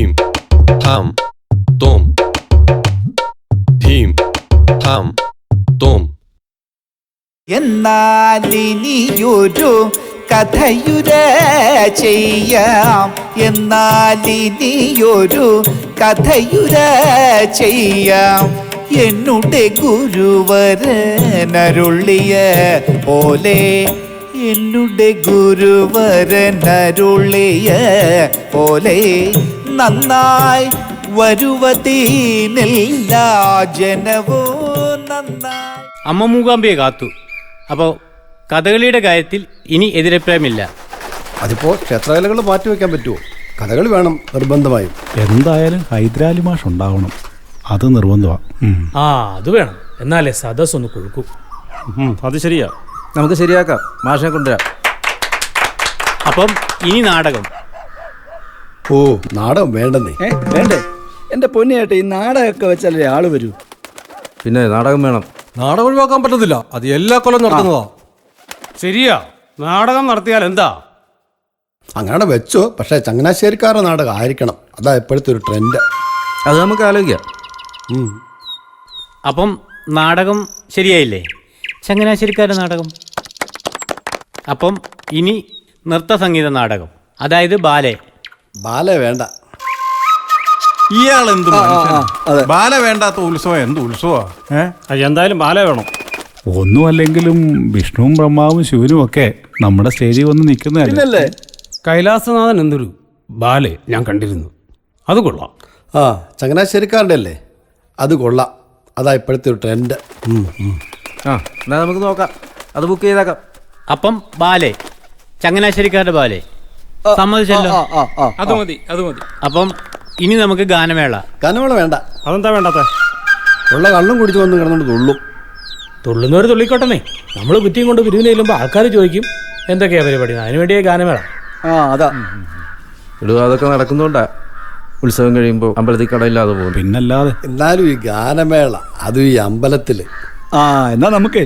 ധീം ധാം തോം ധീം ധാം തോം. എന്നാലിനിയൊരു കഥയുര ചെയ്യാം, എന്നാലിനിയൊരു കഥയുര ചെയ്യാം. എന്നുടെ ഗുരുവരനരുളിയ പോലെ, എന്നുടെ ഗുരുവരനരുളിയ പോലെ നന്നായി വരുവതീനെല്ലാ ജനവും നന്നായി. അമ്മ മൂകാംബിയെ കാത്തു. അപ്പോൾ കഥകളിയുടെ കാര്യത്തിൽ ഇനി എതിരഭിപ്രായമില്ല. അതിപ്പോൾ ക്ഷേത്രകലകൾ മാറ്റിവെക്കാൻ പറ്റുമോ? കഥകളി വേണം നിർബന്ധമായും. എന്തായാലും ഹൈദരാലി മാഷ് ഉണ്ടാവണം, അത് നിർബന്ധമാണ്. അത് വേണം, എന്നാലേ സദസ് ഒന്ന് കൊഴുക്കൂ. അത് ശരിയാ, നമുക്ക് ശരിയാക്കാം. മാഷിനെ കൊണ്ടുവരാം. അപ്പം ഇനി നാടകം. ഓ, നാടകം വേണ്ടെന്നേ. വേണ്ടേ? എൻ്റെ പൊന്നിയായിട്ട് ഈ നാടകമൊക്കെ വെച്ചാലേ ആള് വരൂ. പിന്നെ നാടകം വേണം. നാടകം ഒഴിവാക്കാൻ പറ്റത്തില്ല, അത് എല്ലാ കൊല്ലം നടത്തുന്നതാ. ശരിയാ, നാടകം നടത്തിയാൽ എന്താ? അങ്ങനെ വെച്ചോ, പക്ഷേ ചങ്ങനാശ്ശേരിക്കാരുടെ നാടകം ആയിരിക്കണം. അതാ ഇപ്പോഴത്തെ ഒരു ട്രെൻഡ്. അത് നമുക്ക് ആലോചിക്കാം. അപ്പം നാടകം ശരിയായില്ലേ? ചങ്ങനാശ്ശേരിക്കാരുടെ നാടകം. അപ്പം ഇനി നൃത്ത സംഗീത നാടകം, അതായത് ബാലെ. ബാലെ വേണ്ട. ഇയാൾ എന്ത് ബാല വേണ്ടാത്ത ഉത്സവം എന്ത് ഉത്സവാ? എന്തായാലും ബാല വേണം. ഒന്നുമല്ലെങ്കിലും വിഷ്ണുവും ബ്രഹ്മാവും ശിവനും ഒക്കെ നമ്മുടെ സ്റ്റേജിൽ വന്ന് നിൽക്കുന്നതല്ലേ. കൈലാസനാഥൻ എന്തൊരു ബാലെ ഞാൻ കണ്ടിരുന്നു, അത് കൊള്ളാം. ആ, ചങ്ങനാശ്ശേരിക്കാരുടെ അല്ലേ, അത് കൊള്ളാം. അതാ ഇപ്പോഴത്തെ ഒരു ട്രെൻഡ്. എന്നാ നമുക്ക് നോക്കാം, അത് ബുക്ക് ചെയ്തേക്കാം. അപ്പം ബാലെ, ചങ്ങനാശ്ശേരിക്കാരുടെ ബാലെ സമ്മതിച്ചല്ലോ. അത് മതി, അത് മതി. അപ്പം ഇനി നമുക്ക് ഗാനമേള. ഗാനമേള വേണ്ട. അതെന്താ വേണ്ടാത്ത? ഉള്ള കള്ളും കുടിച്ചു വന്ന് കിടന്നുകൊണ്ട് തുള്ളും. തുള്ളുന്നവർ തുള്ളിക്കോട്ടെ. നമ്മൾ കുറ്റിയും കൊണ്ട് പിരിവിന് ചെല്ലുമ്പോൾ ആൾക്കാർ ചോദിക്കും എന്തൊക്കെയാ പരിപാടി, അതിനു വേണ്ടിയേ ഗാനമേള. അതാ അതൊക്കെ നടക്കുന്നുണ്ടാ. ഉത്സവം കഴിയുമ്പോൾ അമ്പലത്തിൽ കടയില്ലാതെ പോകും. പിന്നല്ലാതെ. എന്നാലും ഈ ഗാനമേള, അതും ഈ അമ്പലത്തില്. എന്നാ നമുക്ക്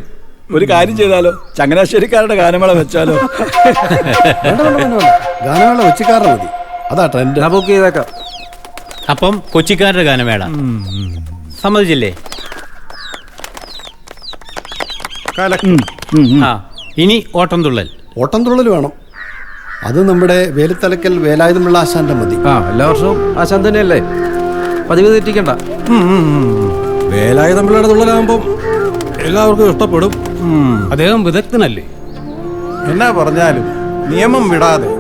ഒരു കാര്യം ചെയ്താലോ, ചങ്ങനാശ്ശേരിക്കാരുടെ ഗാനമേള വെച്ചാലോ? ഗാനമേള കൊച്ചിക്കാരുടെ മതി, അതാ ട്രെൻഡ്. ബുക്ക് ചെയ്തേക്കാം. അപ്പം കൊച്ചിക്കാരുടെ ഗാനമേള സമ്മതിച്ചില്ലേ? ഇനി ഓട്ടംതുള്ളൽ. ഓട്ടംതുള്ളൽ വേണം. അത് നമ്മുടെ വേലിത്തലക്കൽ വേലായുധമുള്ള ആശാന്റെ മതി. എല്ലാ വർഷവും ആശാൻ തന്നെയല്ലേ, പതിവ് തെറ്റിക്കണ്ട. വേലായുധമ്പിള്ളയുടെ തുള്ളലാകുമ്പം എല്ലാവർക്കും ഇഷ്ടപ്പെടും. അദ്ദേഹം വിദഗ്ധനല്ലേ? എന്നാ പറഞ്ഞാലും നിയമം വിടാതെ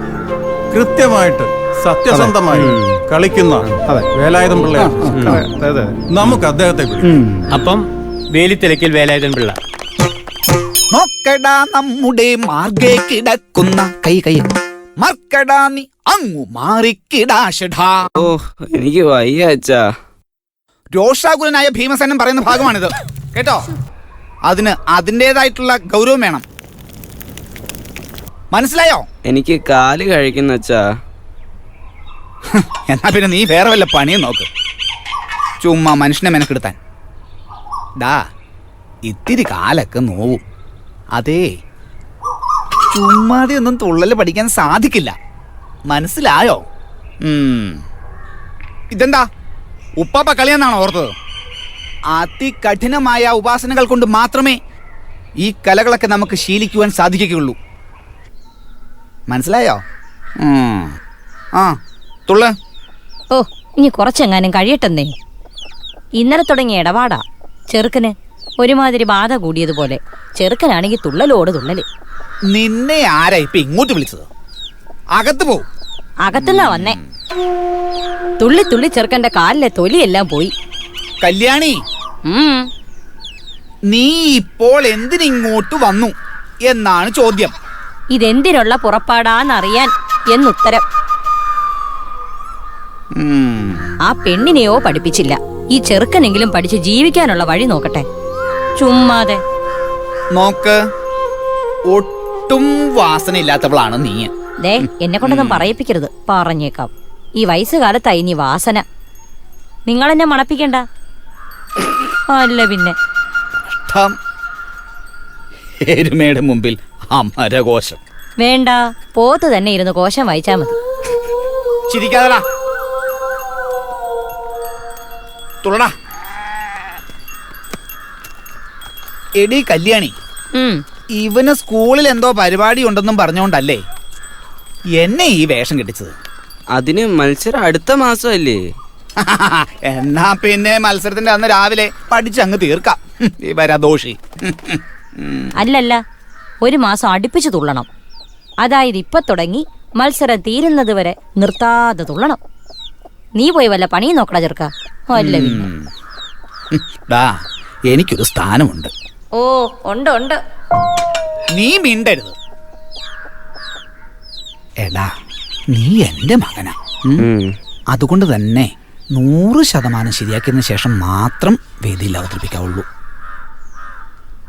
കൃത്യമായിട്ട് സത്യസന്ധമായി കളിക്കുന്ന വേലായുധം പിള്ള, നമുക്ക് അദ്ദേഹത്തെ വിളിക്കാം. അപ്പം വേലിത്തിലക്കൽ വേലായുധൻ പിള്ള. നോക്കടാ നമ്മുടെ മാർഗേ കിടക്കുന്ന കൈ മർക്കടാ നീ അങ്ങു മാറിക്കിടാഷടാ. എനിക്ക് വയ്യ അച്ഛാ. രോഷാകുലനായ ഭീമസേനൻ പറയുന്ന ഭാഗമാണിത് കേട്ടോ. അതിന് അതിൻ്റെതായിട്ടുള്ള ഗൗരവം വേണം, മനസ്സിലായോ? എനിക്ക് കാല് കഴിക്കുന്ന അച്ഛാ. എന്നാ പിന്നെ നീ വേറെ വല്ല പണിയും നോക്ക്, ചുമ്മാ മനുഷ്യനെ മെനക്കെടുത്താൻ. ഇത്തിരി കാലൊക്കെ നോവും. അതേ, ചുമ്മാതെ ഒന്നും തുള്ളല് പഠിക്കാൻ സാധിക്കില്ല, മനസ്സിലായോ? ഇതെന്താ ഉപ്പാപ്പ കളിയെന്നാണോ ഓർത്തത്? അതികഠിനമായ ഉപാസനകൾ കൊണ്ട് മാത്രമേ ഈ കലകളൊക്കെ നമുക്ക് ശീലിക്കുവാൻ സാധിക്കുകയുള്ളൂ, മനസ്സിലായോ? തുള്ള്. ഓ, ഇനി കുറച്ചെങ്ങാനും കഴിയട്ടെന്നേ. ഇന്നലെ തുടങ്ങിയ ഇടപാടാ ചെറുക്കന്. ഒരുമാതിരി ബാധ കൂടിയതുപോലെ. ചെറുക്കനാണെങ്കിൽ തുള്ളലോട് തുള്ളല്. നിന്നെ ആരാ ഇപ്പൊ ഇങ്ങോട്ട് വിളിച്ചത്? അകത്ത് പോ. അകത്തുനിന്നാ വന്നേ. തുള്ളി തുള്ളി ചെറുക്കന്റെ കാലിലെ തൊലിയെല്ലാം പോയി. കല്യാണി, നീ ഇപ്പോൾ എന്തിനിങ്ങോട്ട് വന്നു എന്നാണ് ചോദ്യം. ഇതെന്തിനുള്ള പുറപ്പാടാന്നറിയാൻ എന്നുത്തരം. ആ പെണ്ണിനെയോ പഠിപ്പിച്ചില്ല. ഈ ചെറുക്കനെങ്കിലും പഠിച്ച് ജീവിക്കാനുള്ള വഴി നോക്കട്ടെ, ചുമ്മാതെ. നോക്ക്, ഒട്ടും വാസനയില്ലാത്തവളാണ് നീ. ദേ, എന്നെ കൊണ്ടൊന്നും പറയിപ്പിക്കരുത്, പറഞ്ഞേക്കാം. ഈ വയസ്സുകാലത്തായി നീ വാസന. നിങ്ങളെന്നെ മണപ്പിക്കണ്ട. അല്ല പിന്നെ എരുമയുടെ മുമ്പിൽ അമരകോശം വേണ്ട. പോത്ത് തന്നെ ഇരുന്ന് കോശം വായിച്ചാ മതി. ചിരിക്കാതടാ. തുള്ളടാ. എടി കല്യാണി, ഇവന് സ്കൂളിൽ എന്തോ പരിപാടി ഉണ്ടെന്നും പറഞ്ഞോണ്ടല്ലേ എന്നെ ഈ വേഷം കെട്ടിച്ചത്? അതിന് മത്സരം അടുത്ത മാസമല്ലേ? എന്നാ പിന്നെ മത്സരത്തിന്റെ അന്ന് രാവിലെ പഠിച്ചങ്ങ് തീർക്കാം. ദോഷി. അല്ലല്ല, 1 മാസം അടുപ്പിച്ച് തുള്ളണം. അതായത് ഇപ്പൊ തുടങ്ങി മത്സരം തീരുന്നത് വരെ നിർത്താതെ തുള്ളണം. നീ പോയി വല്ല പണിയും നോക്കടാ ചെറുക്ക. അല്ല ഡാ, എനിക്കൊരു സ്ഥാനമുണ്ട്. ഓ, ഉണ്ട് ഉണ്ട്. നീ മിണ്ടരുത്. എടാ, നീ എന്റെ മകനാ. അതുകൊണ്ട് തന്നെ 100% ശരിയാക്കിയതിനു ശേഷം മാത്രം വേദിയിൽ അവതരിപ്പിക്കാവുള്ളൂ.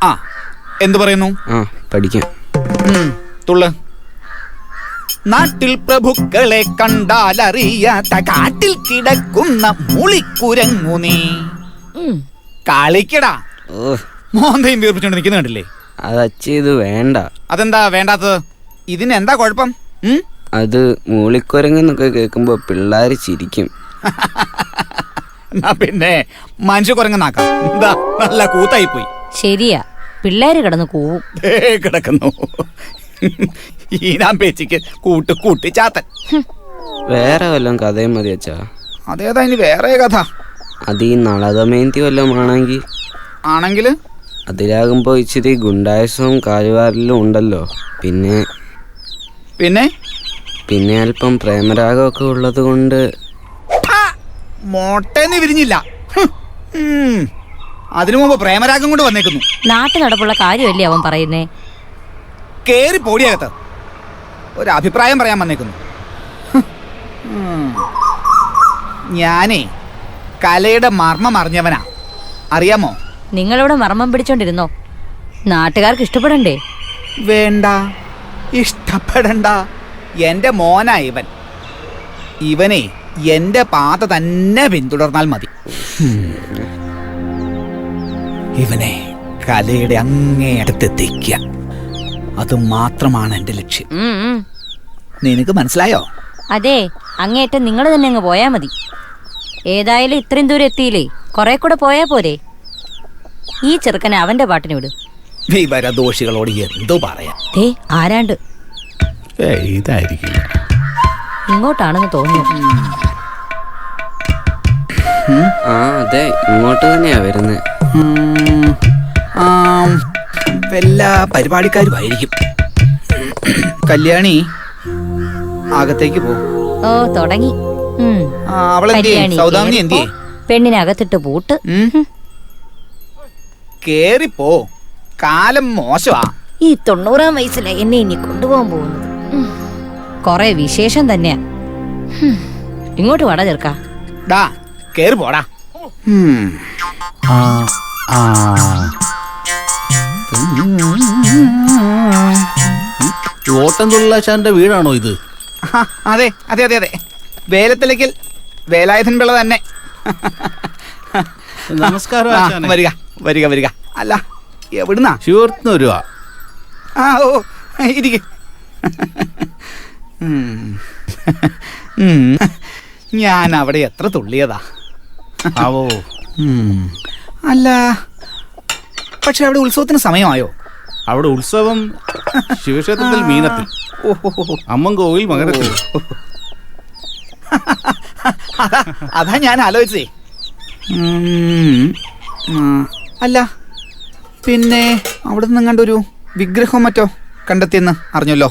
ആ, എന്തു പറയുന്നു? പഠിക്കാം. തുള്ള്. നാട്ടിൽ പ്രഭുക്കളെ കണ്ടാലറിയാത്ത കാട്ടിൽ കിടക്കുന്ന മുളിക്കുരങ്ങു നീ. കളിക്കടാ. മോന്തയും വീർപ്പിച്ചോണ്ട് നിൽക്കുന്ന കണ്ടില്ലേ? അതച്ചത് വേണ്ട. അതെന്താ വേണ്ടാത്തത്? ഇതിനെന്താ കുഴപ്പം? അത് മൂളിക്കുരങ്ങെന്നൊക്കെ കേൾക്കുമ്പോ പിള്ളേര് ചിരിക്കും. എന്നാ പിന്നെ മനുഷ്യക്കുരങ്ങനാക്കാം. എന്താ നല്ല കൂത്തായി പോയി. ശരിയാ, പിള്ളേര് കിടന്ന് കൂവും. കിടക്കുന്നു ഈനാം പേച്ചിക്ക് കൂട്ടി ചാത്തൻ. വേറെ വല്ലതും കഥയും മതി അച്ഛാ. അതേതാ ഇനി വേറെ കഥ? അത് ഈ നളദമയന്തി വല്ലതും ആണെങ്കില് അതിലാകുമ്പോ ഇച്ചിരി ഗുണ്ടായസവും കാലുവാരലും ഉണ്ടല്ലോ. പിന്നെ പിന്നെ അല്പം പ്രേമരാഗമൊക്കെ ഉള്ളത് കൊണ്ട്. മോട്ടേന്ന് വിരിഞ്ഞില്ല. അതിനു മുമ്പ് പ്രേമരാഗം കൊണ്ട് വന്നേക്കുന്നു. നാട്ടു നടപ്പുള്ള കാര്യമല്ലേ അവൻ പറയുന്നേ? കേറി പോടിയകത്ത് ഒരു അഭിപ്രായം പറയാൻ വന്നേക്കുന്നു. ഞാനേ കലയുടെ മർമ്മം അറിഞ്ഞവനാ, അറിയാമോ? നിങ്ങളിവിടെ മർമ്മം പിടിച്ചോണ്ടിരുന്നോ? നാട്ടുകാർക്ക് ഇഷ്ടപ്പെടണ്ടേ? വേണ്ട, ഇഷ്ടപ്പെടണ്ട. എന്റെ മോനാ ഇവൻ. ഇവനെ എന്റെ പാത തന്നെ പിന്തുടർന്നാൽ മതി. ഇവനെ കലയുടെ അങ്ങേയടുത്തെത്തിക്കുക, അത് മാത്രമാണ് എന്റെ ലക്ഷ്യം. നിനക്ക് മനസ്സിലായോ? അതെ, അങ്ങേറ്റം നിങ്ങൾ തന്നെ അങ്ങ് പോയാ മതി. ഏതായാലും ഇത്രയും ദൂരം എത്തിയില്ലേ, കുറെ കൂടെ പോയാ പോരെ? ഈ ചെറുക്കനെ അവന്റെ പാട്ടിന് വിട്. വിവരദോഷികളോട് എന്തോ പറയാ. ആരാണ്ട് ഇതായിരിക്കില്ല, ഇങ്ങോട്ടാണെന്ന് തോന്നുന്നു. അതെ, ഇങ്ങോട്ട് തന്നെയാ വരുന്നത്. വല്ല പരിപാടിക്കാരുമായിരിക്കും. കല്യാണി, അകത്തേക്ക് പോ. ഓ, തുടങ്ങി. പെണ്ണിനകത്തിട്ട് പൂട്ട്. കേറിപ്പോ, കാലം മോശമാ. ഈ 90-ാം വയസ്സിലെ എന്നെ ഇനി കൊണ്ടുപോകാൻ പോകുന്നത്. കൊറേ വിശേഷം തന്നെയാ. ഇങ്ങോട്ട് വാടാ ചെറുക്കാ. ഡാ, കേറി പോടാ. ഓട്ടംതുള്ളാശാന്റെ വീടാണോ ഇത്? അതെ അതെ അതെ അതെ, വേലത്തിലേക്കൽ വേലായുധൻ പിള്ള തന്നെ. നമസ്കാരം. വരിക വരിക വരിക. അല്ല, എവിടുന്നാ? ശിവത്തിന് വരുവാ. ഓ, ഇരിക്ക. ഞാൻ അവിടെ എത്ര തുള്ളിയതാ. അല്ല, പക്ഷെ അവിടെ ഉത്സവത്തിന് സമയമായോ? അവിടെ ഉത്സവം ശിവക്ഷേത്രത്തിൽ മീനത്തിൽ, അമ്മൻകോവിൽ മകരത്തിൽ. അതാ ഞാൻ ആലോചിച്ചേ. അല്ല, പിന്നെ അവിടെ നിന്നും കണ്ടൊരു വിഗ്രഹം മറ്റോ കണ്ടെത്തിയെന്ന് അറിഞ്ഞല്ലോ.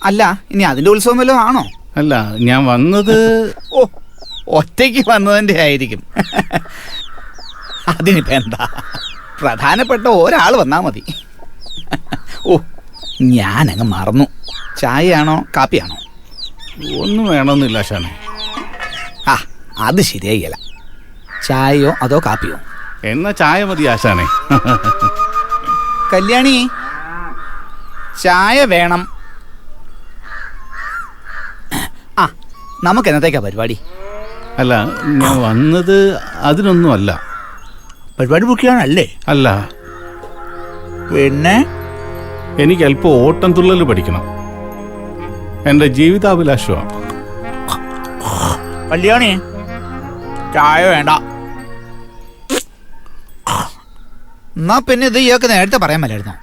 അല്ല, ഇനി അതിന്റെ ഉത്സവം വല്ലതും ആണോ? അല്ല, ഞാൻ വന്നത് ഒറ്റയ്ക്ക് വന്നതിന്റെ ആയിരിക്കും. അതിനിപ്പോ എന്താ, പ്രധാനപ്പെട്ട ഒരാൾ വന്നാ മതി. ഞാനങ്ങ് മറന്നു. ചായയാണോ കാപ്പിയാണോ? ഒന്നും വേണമെന്നില്ല ആശാനെ. അത് ശരിയായില്ല. ചായയോ അതോ കാപ്പിയോ? എന്നാ ചായ മതി ആശാനെ. കല്യാണി, ചായ വേണം. നമുക്ക് എന്നത്തേക്കാ പരിപാടി? അല്ല, ഞാൻ വന്നത് അതിനൊന്നും അല്ല. പരിപാടി ബുക്ക് ചെയ്യാനല്ലേ? അല്ല, പിന്നെ എനിക്ക് അല്പം ഓട്ടം തുള്ളൽ പഠിക്കണം. എൻ്റെ ജീവിതാഭിലാഷമാണ്. കല്യാണി, ചായ വേണ്ട. എന്നാ പിന്നെ ഇത് ഇയാൾക്ക് നേരത്തെ പറയാൻ മേലായിരുന്നോ?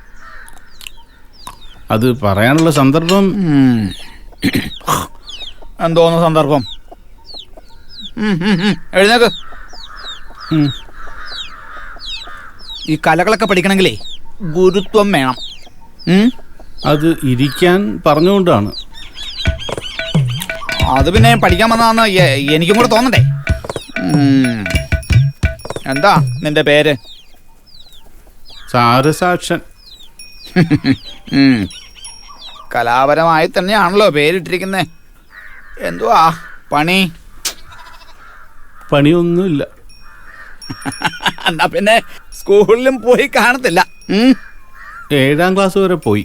അത് പറയാനുള്ള സന്ദർഭം എന്തോന്ന് സന്ദർഭം? എഴുന്നേക്ക്. ഈ കലകളൊക്കെ പഠിക്കണമെങ്കിലേ ഗുരുത്വം വേണം. അത് ഇരിക്കാൻ പറഞ്ഞുകൊണ്ടാണ്. അത് പിന്നെ പഠിക്കാൻ വന്നതാന്ന് എനിക്കും കൂടെ തോന്നണ്ടേ? എന്താ നിന്റെ പേര്? സാരസാക്ഷൻ. കലാപരമായി തന്നെയാണല്ലോ പേരിട്ടിരിക്കുന്നത്. എന്തുവാ പണി? പണിയൊന്നുമില്ല. എന്നാ പിന്നെ സ്കൂളിലും പോയി കാണത്തില്ല. 7ാം ക്ലാസ് വരെ പോയി.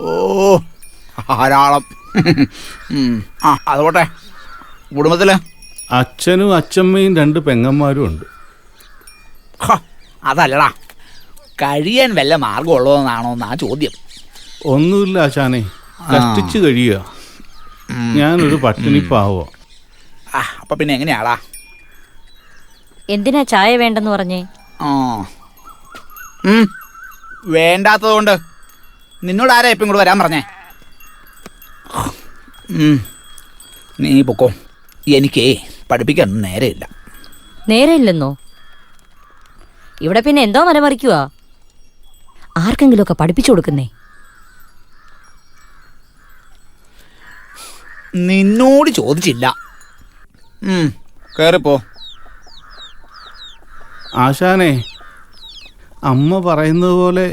ഓ ധാരാളം. അതുപോട്ടെ, കുടുംബത്തില് അച്ഛനും അച്ഛമ്മയും 2 പെങ്ങന്മാരും ഉണ്ട്. അതല്ലടാ, കഴിയാൻ വല്ല മാർഗമുള്ളതെന്നാണോ എന്നാ ചോദ്യം. ഒന്നുമില്ല ആശാനെ, കഷ്ടിച്ച് കഴിയുക. ഞാനൊരു പട്ടിണിപ്പാവോ. അപ്പൊ പിന്നെ എങ്ങനെയാടാ? എന്തിനാ ചായ വേണ്ടെന്ന് പറഞ്ഞേ? വേണ്ടാത്തത് കൊണ്ട്. നിന്നോട് ആരാ ഇപ്പം ഇങ്ങോട്ട് വരാൻ പറഞ്ഞേ? നീ പൊക്കോ, എനിക്കേ പഠിപ്പിക്കാനൊന്നും നേരെയില്ല. നേരെയില്ലെന്നോ? ഇവിടെ പിന്നെ എന്തോ മരമറിക്കുക? ആർക്കെങ്കിലുമൊക്കെ പഠിപ്പിച്ചു കൊടുക്കുന്നേ. നിന്നോട് ചോദിച്ചില്ല. കേറിപ്പോ. ആശാനെ, അമ്മ പറയുന്നത് പോലെ.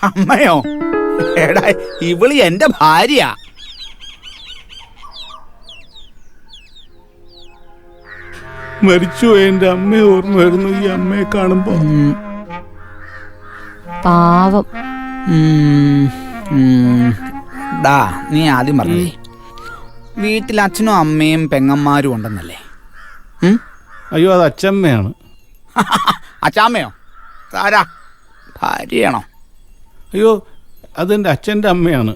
അമ്മയോ? എടാ, ഇവള് എന്റെ ഭാര്യ. മരിച്ചു എന്റെ അമ്മയെ ഓർമ്മ വരുന്നു ഈ അമ്മയെ കാണുമ്പോ. പാവം. ഡാ, നീ ആദ്യം പറഞ്ഞേ വീട്ടിൽ അച്ഛനും അമ്മയും പെങ്ങന്മാരും ഉണ്ടെന്നല്ലേ? അയ്യോ, അത് അച്ഛമ്മയാണ്. അച്ചാമ്മയോ? ആരാ? ഭാര്യയാണോ? അയ്യോ, അതെൻ്റെ അച്ഛൻ്റെ അമ്മയാണ്.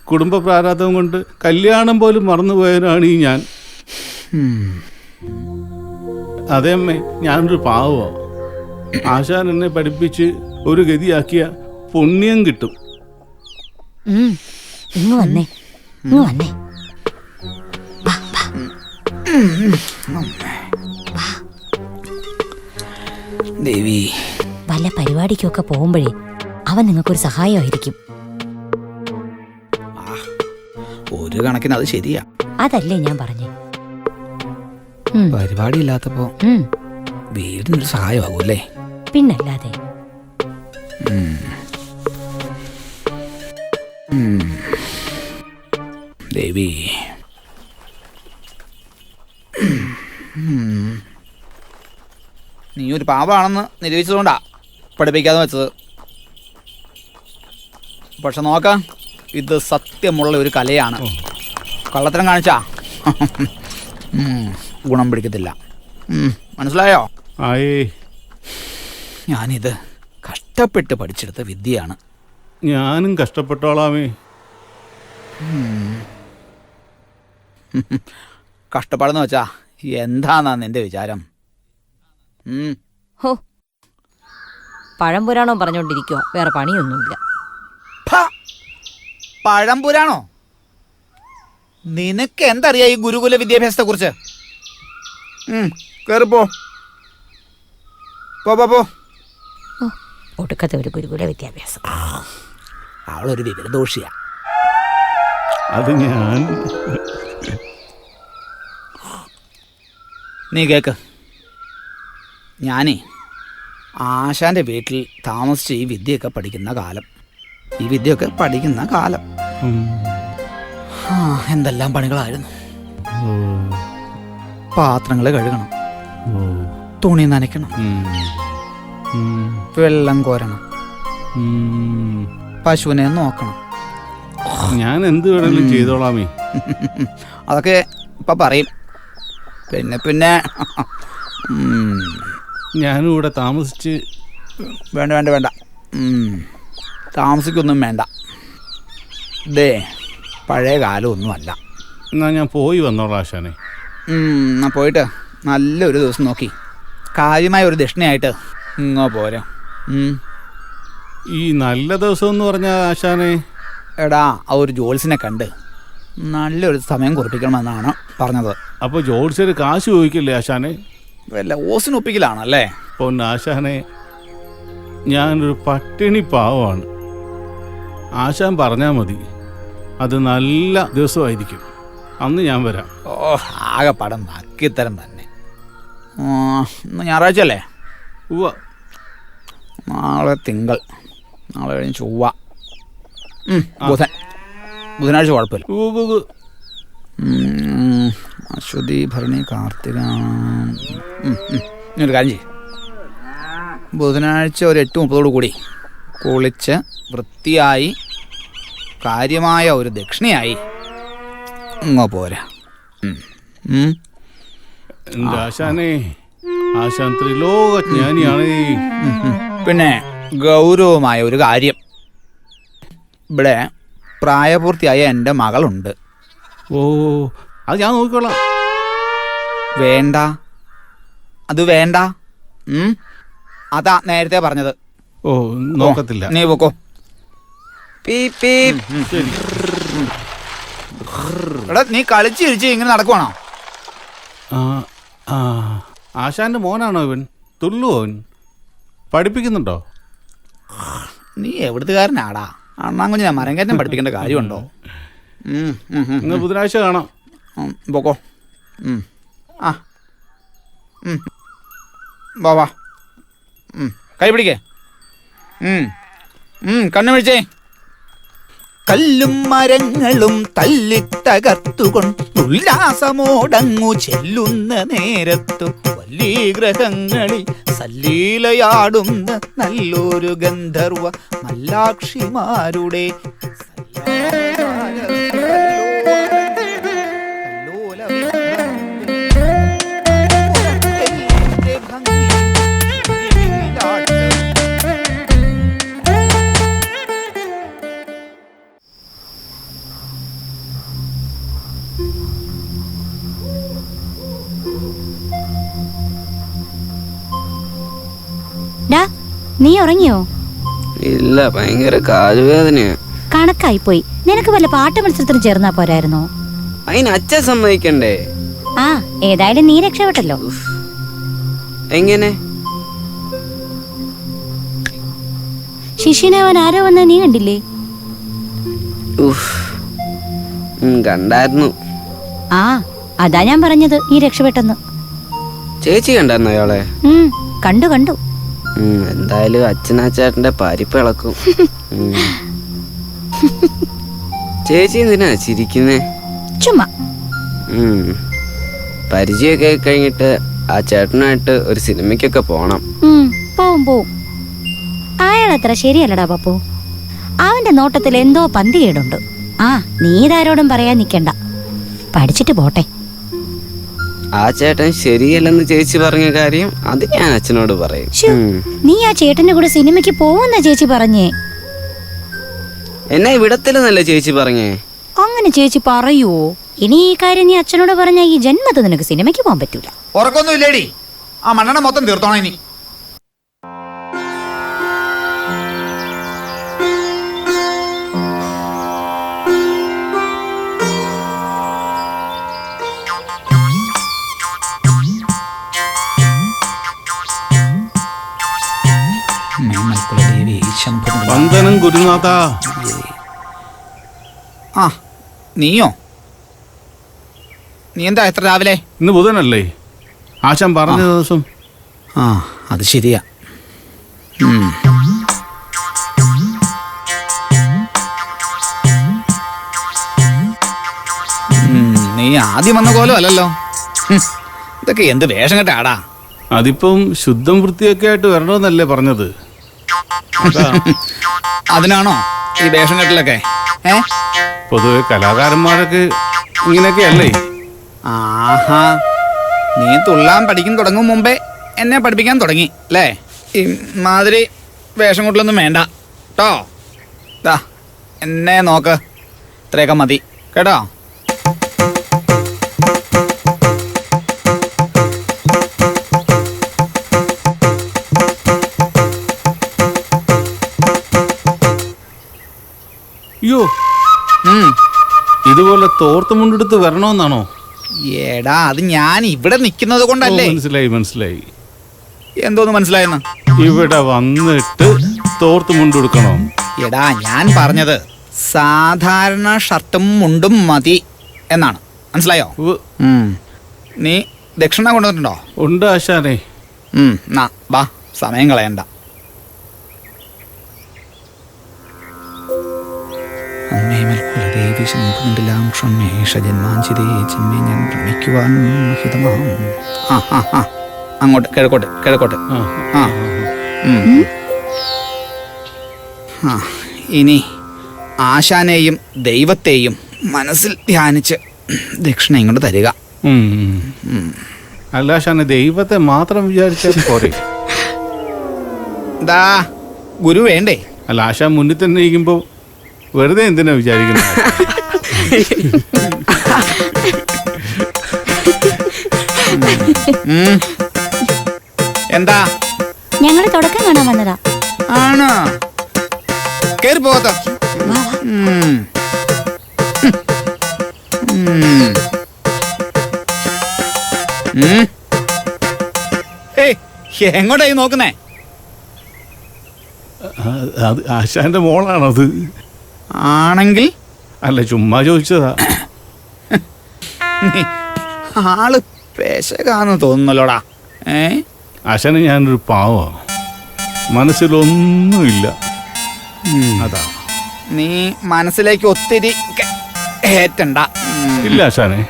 കുടുംബ പ്രാരാബ്ധം കൊണ്ട് കല്യാണം പോലും മറന്നുപോയവനാണ് ഈ ഞാൻ. അതേ അമ്മേ, ഞാനൊരു പാവോ. ആശാൻ എന്നെ പഠിപ്പിച്ച് ഒരു ഗതിയാക്കിയ പുണ്യം കിട്ടും. ഇങ്ങ് വന്നേ, ഇങ്ങ് വന്നേ. ദേവി, വല്ല പരിപാടിക്കൊക്കെ പോകുമ്പോഴേ അവൻ നിങ്ങൾക്കൊരു സഹായമായിരിക്കും. ഒരു കണക്കിന് അത് ശരിയാ. അതല്ലേ ഞാൻ പറഞ്ഞേ. പരിപാടി ഇല്ലാത്തപ്പോ വീടിനൊരു സഹായമാകൂല്ലേ? പിന്നല്ലാതെ. ദേവി, നീ ഒരു പാവാണെന്ന് നിരൂപിച്ചതുകൊണ്ടാ പഠിപ്പിക്കാതെ വെച്ചത്. പക്ഷെ നോക്കാം, ഇത് സത്യമുള്ള ഒരു കലയാണ്. കള്ളത്തരം കാണിച്ചാ ഗുണം പിടിക്കത്തില്ല. മനസ്സിലായോ? ആയേ, ഞാനിത് കഷ്ടപ്പെട്ട് പഠിച്ചെടുത്ത വിദ്യയാണ്. ഞാനും കഷ്ടപ്പെട്ടോളാമേ. കഷ്ടപ്പാടെന്ന് വെച്ചാ എന്താന്നാ നിന്റെ വിചാരം? ഹോ, പഴംപുരാണോ പറഞ്ഞോണ്ടിരിക്കുക, വേറെ പണിയൊന്നുമില്ല. പഴംപുരാണോ? നിനക്ക് എന്തറിയാ ഈ ഗുരുകുല വിദ്യാഭ്യാസത്തെ കുറിച്ച്? കേറിപ്പോ. പോ. ഒടുക്കത്തെ ഒരു ഗുരുകുല വിദ്യാഭ്യാസം. അവളൊരു വിവരദോഷിയാ. അത് ഞാൻ. നീ കേക്ക്. ഞാനേ ആശാന്റെ വീട്ടിൽ താമസിച്ച് ഈ വിദ്യയൊക്കെ പഠിക്കുന്ന കാലം എന്തെല്ലാം പണികളായിരുന്നു. പാത്രങ്ങൾ കഴുകണം, തുണി നനയ്ക്കണം, വെള്ളം കോരണം, പശുവിനെ നോക്കണം. ഞാൻ എന്ത് വേണമെങ്കിലും ചെയ്തോളാമേ. അതൊക്കെ ഇപ്പൊ പറയും. പിന്നെ ഞാനും ഇവിടെ താമസിച്ച്. വേണ്ട താമസിക്കൊന്നും വേണ്ട. ഇതേ പഴയ കാലമൊന്നുമല്ല. എന്നാ ഞാൻ പോയി വന്നോളാം ആശാനെ. എന്നാ പോയിട്ട് നല്ലൊരു ദിവസം നോക്കി കാര്യമായ ഒരു ദക്ഷിണയായിട്ട് ഇങ്ങോ പോരാ. ഈ നല്ല ദിവസം എന്ന് പറഞ്ഞാൽ ആശാനെ, എടാ ആ ഒരു ജോത്സ്യനെ കണ്ട് നല്ലൊരു സമയം കുറിപ്പിക്കണമെന്നാണ് പറഞ്ഞത്. അപ്പോൾ ജോത്സ്യര് കാശ് ചോദിക്കില്ലേ ആശാനെ? വല്ല ഓസിന് ഒപ്പിക്കലാണല്ലേ? ആശാനെ, ഞാനൊരു പട്ടിണി പാവമാണ്. ആശാൻ പറഞ്ഞാൽ മതി, അത് നല്ല ദിവസമായിരിക്കും, അന്ന് ഞാൻ വരാം. ഓ, ആകെ പടം ബാക്കിത്തരം തന്നെ. ഇന്ന് ഞായറാഴ്ച അല്ലേ? ഉവ്വ. നാളെ തിങ്കൾ, നാളെ കഴിഞ്ഞ് ചൊവ്വ, ബുധനാഴ്ച കുഴപ്പമില്ല. അശ്വതി, ഭരണി, കാർത്തിക. ഒരു കാര്യം ചെയ്യും, ബുധനാഴ്ച ഒരു 8:30 കൂടി കുളിച്ച് വൃത്തിയായി കാര്യമായ ഒരു ദക്ഷിണയായി ഇങ്ങോ പോരാ. എൻ്റെ ആശാനെ, ആശാൻ ത്രിലോകജ്ഞാനിയാണ്. പിന്നെ ഗൗരവമായ ഒരു കാര്യം, ഇവിടെ പ്രായപൂർത്തിയായ എൻ്റെ മകളുണ്ട്. ഓ, അത് ഞാൻ നോക്കിക്കോളാം. വേണ്ട, അത് വേണ്ട. അതാ നേരത്തെ പറഞ്ഞത്. ഓ, നോക്കത്തില്ല. നീ പോക്കോ. എടാ, നീ കളിച്ച് ചിരിച്ച് ഇങ്ങനെ നടക്കുവാണോ? ആശാന്റെ മോനാണോ ഇവൻ? തുള്ളുവോ അവൻ? പഠിപ്പിക്കുന്നുണ്ടോ? നീ എവിടുത്തുകാരനാടാ? അണ്ണാങ്കുഞ്ഞിനെ മരങ്കേറ്റം പഠിപ്പിക്കേണ്ട കാര്യമുണ്ടോ? ഇന്ന് ബുധനാഴ്ച കാണാം. പോക്കോ. വാ വാ, കൈ പിടിക്കേ. കണ്ണു പിടിച്ചേ. കല്ലും മരങ്ങളും തല്ലിത്തകർത്തുകൊണ്ട് ഉല്ലാസമോടങ്ങു ചെല്ലുന്ന നേരത്തു വല്ലീഗ്രഹങ്ങളിൽ സല്ലീലയാടുന്ന നല്ലൊരു ഗന്ധർവ മല്ലാക്ഷിമാരുടെ നീ ഉറങ്ങിയോ? ഇല്ല, ഭയങ്കര കാലുവേദനയാ. കണക്കായി പോയി. നിനക്ക് വല്ല പാട്ട് മത്സരത്തിന് ചേർന്നാ പോരായിരുന്നോ? അതിന് അച്ഛൻ സമ്മതിക്കണ്ടേ? ആ, ഏതായാലും നീ രക്ഷപ്പെട്ടല്ലോ. എങ്ങനെ? ശിഷ്യനാവാൻ ആരോ വന്ന നീ കണ്ടില്ലേ? കണ്ടായിരുന്നു. ആ, അതാ ഞാൻ പറഞ്ഞത് നീ രക്ഷപ്പെട്ടെന്ന്. ചേച്ചി കണ്ടായിരുന്നു അയാളെ? കണ്ടു കണ്ടു. എന്തായാലും അച്ഛനാച്ചേട്ടന്റെ പരിപ്പ് ഇളക്കും. ചേച്ചി എന്തിനാ ചിരിക്കുന്നേ? ചുമ്മാ. പരിചയമൊക്കെ കഴിഞ്ഞിട്ട് ആ ചേട്ടനായിട്ട് ഒരു സിനിമയ്ക്കൊക്കെ പോണം. പോവും പോവും. അയാൾ അത്ര ശരിയല്ലടാ പപ്പു. അവന്റെ നോട്ടത്തിൽ എന്തോ പന്തികേടുണ്ട്. ആ, നീ ഇതാരോടും പറയാൻ നിക്കണ്ട, പഠിച്ചിട്ട് പോട്ടെ. ആ ചേട്ടൻ ശരിയല്ലെന്ന് ചേച്ചി പറഞ്ഞ കാര്യം അത് ഞാൻ അച്ഛനോട് പറയും. നീ ആ ചേട്ടന്റെ കൂടെ സിനിമയ്ക്ക് പോകുന്ന ചേച്ചി പറഞ്ഞേ. എന്നെ വിടത്തില്ലെന്നല്ലേ ചേച്ചി പറഞ്ഞേ? അങ്ങനെ ചേച്ചി പറയുവോ? ഇനി ഈ കാര്യം നീ അച്ഛനോട് പറഞ്ഞ ഈ ജന്മത്ത് നിനക്ക് സിനിമയ്ക്ക് പോകാൻ പറ്റൂല. ഉറക്കൊന്നും ഇല്ലേടി? ആ മണ്ണെണ്ണ മൊത്തം തീർത്തോണേ നീ. വന്ദനം ഗുരുനാഥ. ആ, നീയോ? നീ എന്താ എത്ര രാവിലെ? ഇന്ന് ബുധനല്ലേ, ആശാൻ പറഞ്ഞ ദിവസം. ആ, അത് ശരിയാ. നീ ആദ്യം വന്ന കോലം അല്ലല്ലോ. ഇതൊക്കെ എന്ത് വേഷം കെട്ടാടാ? അതിപ്പം ശുദ്ധം വൃത്തിയൊക്കെ ആയിട്ട് വരണമെന്നല്ലേ പറഞ്ഞത്? അതിനാണോ ഈ വേഷം കെട്ടലൊക്കെ? പൊതുവെ കലാകാരന്മാരൊക്കെ ഇങ്ങനെയൊക്കെ അല്ലേ? ആഹാ, നീ തുള്ളാൻ പഠിക്കാൻ തുടങ്ങും മുമ്പേ എന്നെ പഠിപ്പിക്കാൻ തുടങ്ങി അല്ലേ? ഈ മാതിരി വേഷം കൊണ്ടൊന്നും വേണ്ട കേട്ടോ. ദാ എന്നെ നോക്ക്, ഇത്രയൊക്കെ മതി കേട്ടോ. അയ്യോ, ഉം. ഇതുപോലെ തോർത്ത് മുണ്ടെടുത്ത് വരണമെന്നാണോ? എടാ അത് ഞാൻ ഇവിടെ നിൽക്കുന്നത് ഓ, കൊണ്ടല്ലേ. മനസ്സിലായി. എന്തോന്ന് മനസ്സിലായെന്ന്? ഇവിടെ വന്നിട്ട് തോർത്ത് മുണ്ടെടുക്കണോ? എടാ ഞാൻ പറഞ്ഞത് സാധാരണ ഷർട്ടും മുണ്ടും മതി എന്നാണ്. മനസ്സിലായോ? നീ ദക്ഷിണ കൊണ്ടുവന്നിട്ടുണ്ടോ? ഉണ്ട് ആശാനെ. നാ ബാ, സമയം കളയണ്ട. അങ്ങോട്ട് കിഴക്കോട്ട് കിഴക്കോട്ട്. ആ ഇനി ആശാനെയും ദൈവത്തെയും മനസ്സിൽ ധ്യാനിച്ച് ദക്ഷിണ ഇങ്ങോട്ട് തരിക. അല്ല ആശാനെ, ദൈവത്തെ മാത്രം വിചാരിച്ചാൽ പോരെ? ദാ ഗുരു വേണ്ടേ? അല്ല, ആശാൻ മുന്നിൽ തന്നെ ഇരിക്കുമ്പോ വെറുതെ എന്തിനാ വിചാരിക്കുന്നത്? എന്താ? ഞങ്ങള് തുടക്കം കാണാൻ വന്നതാ. ആണോ? കേറി പോകത്തോ? എങ്ങോട്ടായി നോക്കുന്നേ? അത് ആശാന്റെ മോളാണത്. ആണെങ്കിൽ അല്ല, ചുമ്മാ ചോദിച്ചതാ. ആള് പെശകാന്ന് തോന്നുന്നല്ലോടാ. ആശാന് ഞാനൊരു പാവാ, മനസ്സിലൊന്നുമില്ല. അതാ. നീ മനസ്സിലേക്ക് ഒത്തിരി ഏറ്റണ്ട. ഇല്ല ആശാനെ,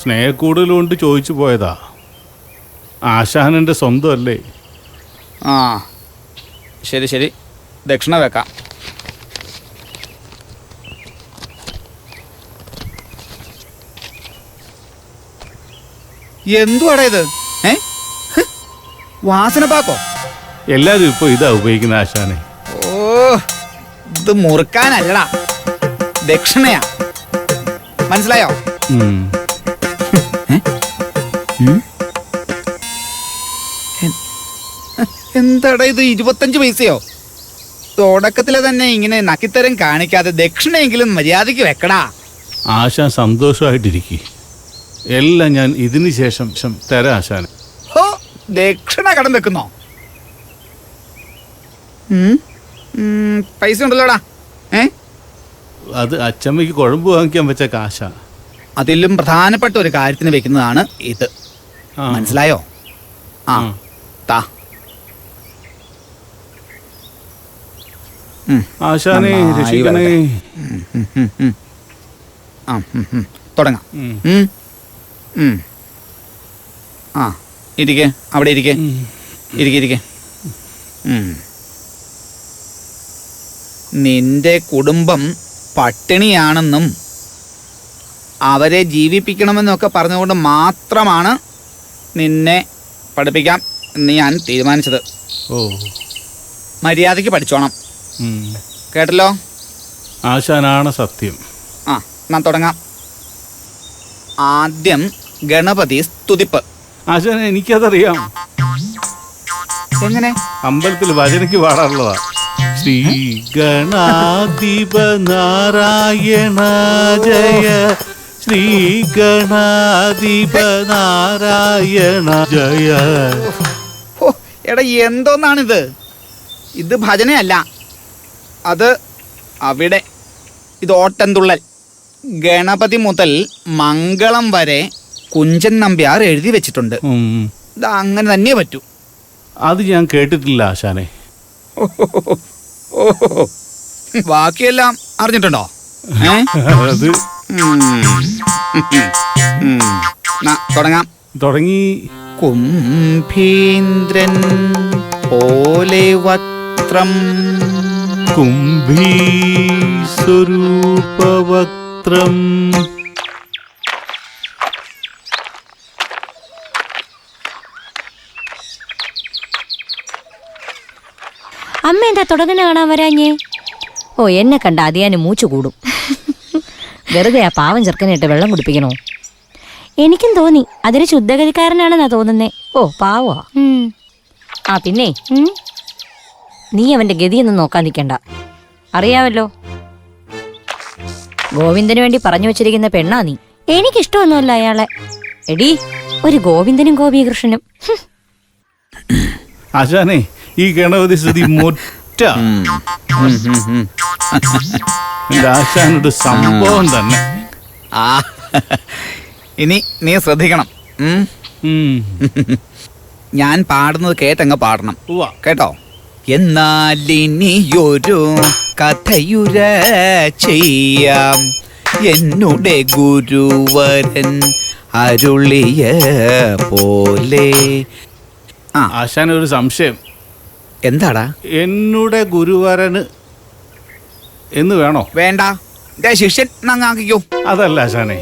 സ്നേഹക്കൂടുതലുകൊണ്ട് ചോദിച്ചു പോയതാ. ആശാനെന്റെ സ്വന്തം അല്ലേ? ആ ശരി ശരി, ദക്ഷിണ വെക്കാം. എന്തുവാടാ ഇത്? വാസന പാക്കോ? എല്ലാരും ഇപ്പൊ ഇതാ ഉപയോഗിക്കുന്ന ആശാനെ. ഓ, ഇത് മുറുക്കാനല്ലടാ, ദക്ഷിണയാ. മനസ്സിലായോ? എന്താടാ ഇത്? 25 പൈസയോ? തുടക്കത്തിലെ തന്നെ ഇങ്ങനെ നക്കിത്തരം കാണിക്കാതെ ദക്ഷിണയെങ്കിലും മര്യാദയ്ക്ക് വെക്കടാ. ആശാൻ സന്തോഷമായിട്ടിരിക്കും. എല്ലാം ഞാൻ ഇതിന് ശേഷം തരാം ആശാന്. ഹോ, ദക്ഷിണ കടം വെക്കുന്നോ? പൈസ ഉണ്ടല്ലോടാ. അത് അച്ചമ്മയ്ക്ക് കുഴമ്പ് വാങ്ങിക്കാൻ വെച്ച കാശ. അതിലും പ്രധാനപ്പെട്ട ഒരു കാര്യത്തിന് വെക്കുന്നതാണ് ഇത്. മനസ്സിലായോ? ആ താ. ആശാനെ രക്ഷിക്കണേ. തുടങ്ങാം. ആ ഇരിക്കെ, അവിടെ ഇരിക്കെ, ഇരിക്കെ. നിന്റെ കുടുംബം പട്ടിണിയാണെന്നും അവരെ ജീവിപ്പിക്കണമെന്നൊക്കെ പറഞ്ഞുകൊണ്ട് മാത്രമാണ് നിന്നെ പഠിപ്പിക്കാം എന്ന് ഞാൻ തീരുമാനിച്ചത്. ഓ, മര്യാദയ്ക്ക് പഠിച്ചോണം. കേട്ടല്ലോ? ആശാനാണ് സത്യം. ആ ഞാൻ തുടങ്ങാം. ആദ്യം ഗണപതി സ്തുതിപ്പ്. ആശാനെ എനിക്കതറിയാം. എങ്ങനെ? അമ്പലത്തിൽ ഭജനയ്ക്ക് പാടാറുള്ളതാ. ശ്രീ ഗണാധിപ നാരായണ ജയ, ശ്രീ ഗണാധിപ നാരായണ ജയ. ഓ എടാ, എന്തോന്നാണിത്? ഇത് ഭജനയല്ല, അത് അവിടെ. ഇത് ഓട്ടൻതുള്ളൽ. ഗണപതി മുതൽ മംഗളം വരെ കുഞ്ചൻ നമ്പ്യാർ എഴുതി വെച്ചിട്ടുണ്ട്. ഇത് അങ്ങനെ തന്നെ പറ്റൂ. അത് ഞാൻ കേട്ടിട്ടില്ല ആശാനെ. ഓഹോ, ബാക്കിയെല്ലാം അറിഞ്ഞിട്ടുണ്ടോ? അത് തുടങ്ങാം. തുടങ്ങി. കുംഭീന്ദ്രൻ പോലെ വക്രം, കുംഭീ സ്വരൂപവക്ത്രം, അമ്മ എന്താ തുടങ്ങുന്ന കാണാൻ വരാഞ്ഞേ? ഓ, എന്നെ കണ്ട അതിയാന് മൂച്ചു കൂടും. വെറുതെ ആ പാവം ചെറുക്കനായിട്ട് വെള്ളം കുടിപ്പിക്കണോ? എനിക്കും തോന്നി അതൊരു ശുദ്ധഗതിക്കാരനാണെന്നാ തോന്നുന്നേ. ഓ പാവാ. ആ പിന്നെ നീ അവന്റെ ഗതിയൊന്നും നോക്കാൻ നിൽക്കണ്ട. അറിയാമല്ലോ, ഗോവിന്ദന് വേണ്ടി പറഞ്ഞു വെച്ചിരിക്കുന്ന പെണ്ണാ നീ. എനിക്കിഷ്ടമൊന്നുമല്ല അയാളെ. എടി, ഒരു ഗോവിന്ദനും ഗോപീകൃഷ്ണനും. ആശാനെ ഈ ഗണപതി സ്തുതി മൊറ്റ എന്റെ ആശാനൊരു സംഭവം തന്നെ. ആ ഇനി നീ ശ്രദ്ധിക്കണം. ഞാൻ പാടുന്നത് കേട്ടങ്ങ് പാടണം. കേട്ടോ? എന്നാലിനിയൊരു കഥയുര ചെയ്യാം, എന്നുടെ ഗുരുവരൻ അരുളിയ പോലെ. ആശാനൊരു സംശയം. എന്താടാ? എന്നുടെ ഗുരുവരന് എന്ന് വേണോ? വേണ്ട, ശിഷ്യൻ നങ്ങാക്കിക്കോ. അതല്ല ആശാനെ,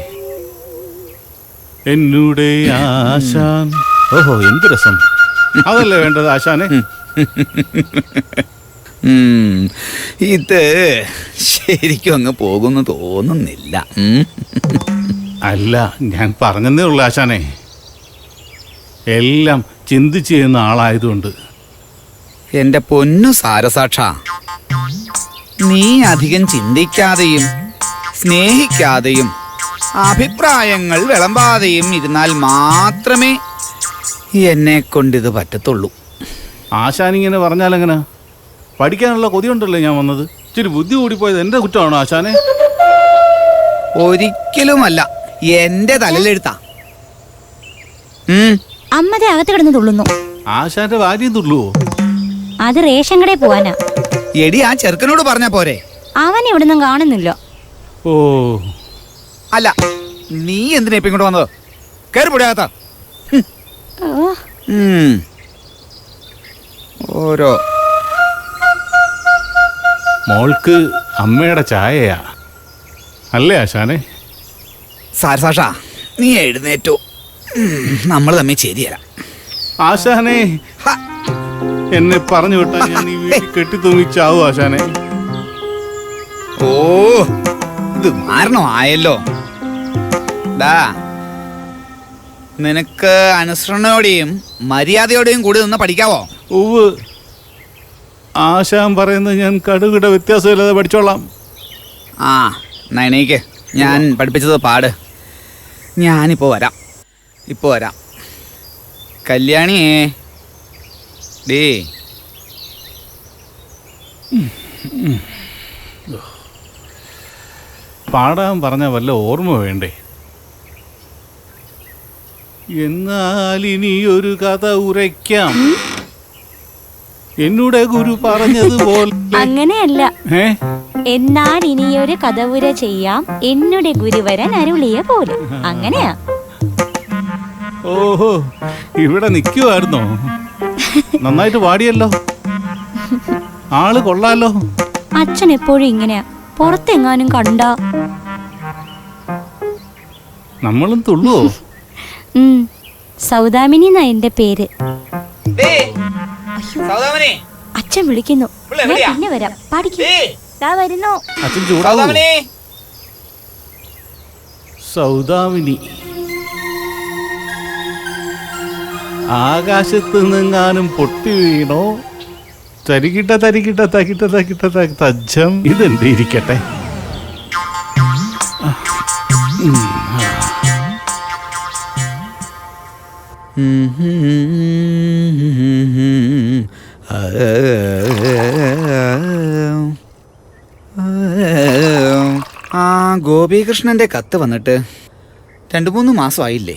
എന്നുടെ ആശാൻ. ഓഹോ, എന്ത് രസം. അതല്ലേ വേണ്ടത് ആശാനെ. ഇത് ശരിക്കും അങ്ങ് പോകുന്നു തോന്നുന്നില്ല. അല്ല, ഞാൻ പറഞ്ഞതേ ഉള്ളു ആശാനെ. എല്ലാം ചിന്തിച്ച് ചെയ്യുന്ന ആളായതുകൊണ്ട്. എന്റെ പൊന്നു സാരസാക്ഷ, നീ അധികം ചിന്തിക്കാതെയും സ്നേഹിക്കാതെയും അഭിപ്രായങ്ങൾ വിളമ്പാതെയും ഇരുന്നാൽ മാത്രമേ എന്നെ കൊണ്ടിത് പറ്റത്തുള്ളൂ. ആശാനിങ്ങനെ പറഞ്ഞാലെങ്ങനെ? പഠിക്കാനുള്ള കൊതിയുണ്ടല്ലോ ഞാൻ വന്നത്. ഇച്ചിരി ബുദ്ധി കൂടിപ്പോയത് എന്റെ കുറ്റമാണോ ആശാനെ? ഒരിക്കലുമല്ല, എന്റെ തലയിലെഴുത്താ. അമ്മതെ അകത്ത് കിടന്ന് തുള്ളുന്നു. ആശാന്റെ ഭാര്യയും തുള്ളുവോ? അത് റേഷൻ കടയിൽ പോവാനാ. എടി, ആ ചെറുക്കനോട് പറഞ്ഞാ പോരെ? അവൻ ഇവിടുന്ന് കാണുന്നില്ല. ഓ അല്ല, നീ എന്തിനാ ഇപ്പൊ ഇങ്ങോട്ട് വന്നത്? കയറി പൊടിയാത്ത. ഓരോ മോൾക്ക് അമ്മയുടെ ചായയാ അല്ലേ ആശാനെ? സാരസാക്ഷ, നീ എഴുന്നേറ്റോ. നമ്മൾ തമ്മിൽ ശരിയല്ല ആശാനെ. എന്നെ പറഞ്ഞു വിട്ടാ ഞാൻ ഈ വീട്ടിൽ കെട്ടിത്തൂങ്ങിച്ചാവും ആശാനെ. ഓ, ഇത് മാരണമായല്ലോ. നിനക്ക് അനുസരണയോടെയും മര്യാദയോടെയും കൂടി നിന്ന് പഠിക്കാവോ? ഉവ്, ആശാൻ പറയുന്നത് ഞാൻ കടുകിട വ്യത്യാസമില്ലാതെ പഠിച്ചോളാം. ആ, എണീക്ക്. ഞാൻ പഠിപ്പിച്ചത് പാട്. ഞാനിപ്പോൾ വരാം. കല്യാണിയേ ഡേ. പാടാൻ പറഞ്ഞ വല്ല ഓർമ്മ വേണ്ടേ? എന്നാൽ ഇനിയൊരു കഥ ഉരയ്ക്കാം, എന്നോട് ഗുരു പറഞ്ഞതുപോലെ. അങ്ങനെയല്ല. എന്നാൽ ഇനിയൊരു കഥവുര ചെയ്യാം, എന്നുടെ ഗുരുവരൻ അരുളിയ പോലെ. അങ്ങനെയാ. ഓഹോ, ഇവിടെ നിൽക്കുവായിരുന്നോ? നന്നായിട്ട് പാടിയല്ലോ, ആള് കൊള്ളാലോ. അച്ഛൻ എപ്പോഴും ഇങ്ങനെയാ. പുറത്തെങ്ങാനും കണ്ട നമ്മളും തുള്ളുവോ? സൗദാമിനി എന്നാ എന്റെ പേര്. അച്ഛൻ വിളിക്കുന്നു. ഞാൻ പിന്നെ വരാം. വരുന്നു. അച്ഛൻ ചൂടാവോ? സൗദാമിനി ആകാശത്ത് നിന്നെങ്ങാനും പൊട്ടി വീണോ? തരികിട്ട തരികിട്ട തകിട്ട തകിട്ട തജ്ജം. ഇതെന്ത് ഇരിക്കട്ടെ. ആ ഗോപീകൃഷ്ണന്റെ കത്ത് വന്നിട്ട് 2-3 മാസമായില്ലേ?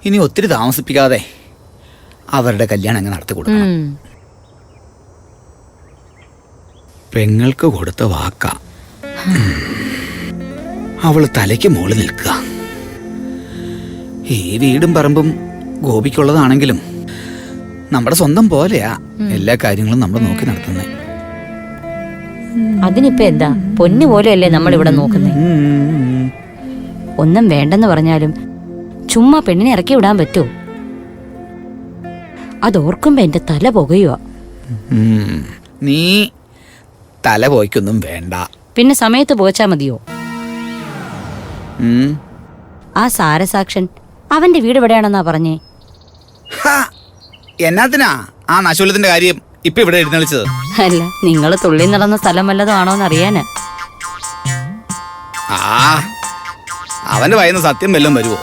ഇനി ഒത്തിരി താമസിപ്പിക്കാതെ അവരുടെ കല്യാണം അങ്ങ് നടത്തി കൊടുക്കണം. പെങ്ങൾക്ക് കൊടുത്ത വാക്ക അവള് തലയ്ക്ക് മുകളിൽ നിൽക്കുക. ഈ വീടും പറമ്പും ഗോപിക്കുള്ളതാണെങ്കിലും നമ്മുടെ സ്വന്തം പോലെയാ എല്ലാ കാര്യങ്ങളും നമ്മൾ നോക്കി നടത്തുന്നത്. അതിനിപ്പോ എന്താ, പൊന്നു പോലെയല്ലേ നമ്മൾ ഇവിടെ നോക്കുന്നേ. ഒന്നും വേണ്ടെന്ന് പറഞ്ഞാലും ചുമ്മാ പെണ്ണിനെ ഇറക്കി വിടാൻ പറ്റുമോ? അതോർക്കുമ്പോ എന്റെ തല പുകയുവാ. നീ തല പോയിക്കൊന്നും വേണ്ട. പിന്നെ സമയത്ത് പോച്ചാ മതിയോ? ആ സാരസാക്ഷൻ അവന്റെ വീട് എവിടെയാണെന്നാ പറഞ്ഞേ? എന്നാത്തിനാ ആ നശൂലത്തിന്റെ കാര്യം ഇപ്പൊ ഇവിടെ എഴുന്നള്ളിച്ചത്? അല്ല, നിങ്ങൾ തുള്ളി നടന്ന സ്ഥലം വല്ലതും ആണോന്ന് അറിയാന്. അവന്റെ വായിന്ന് സത്യം വല്ലതും വരുമോ?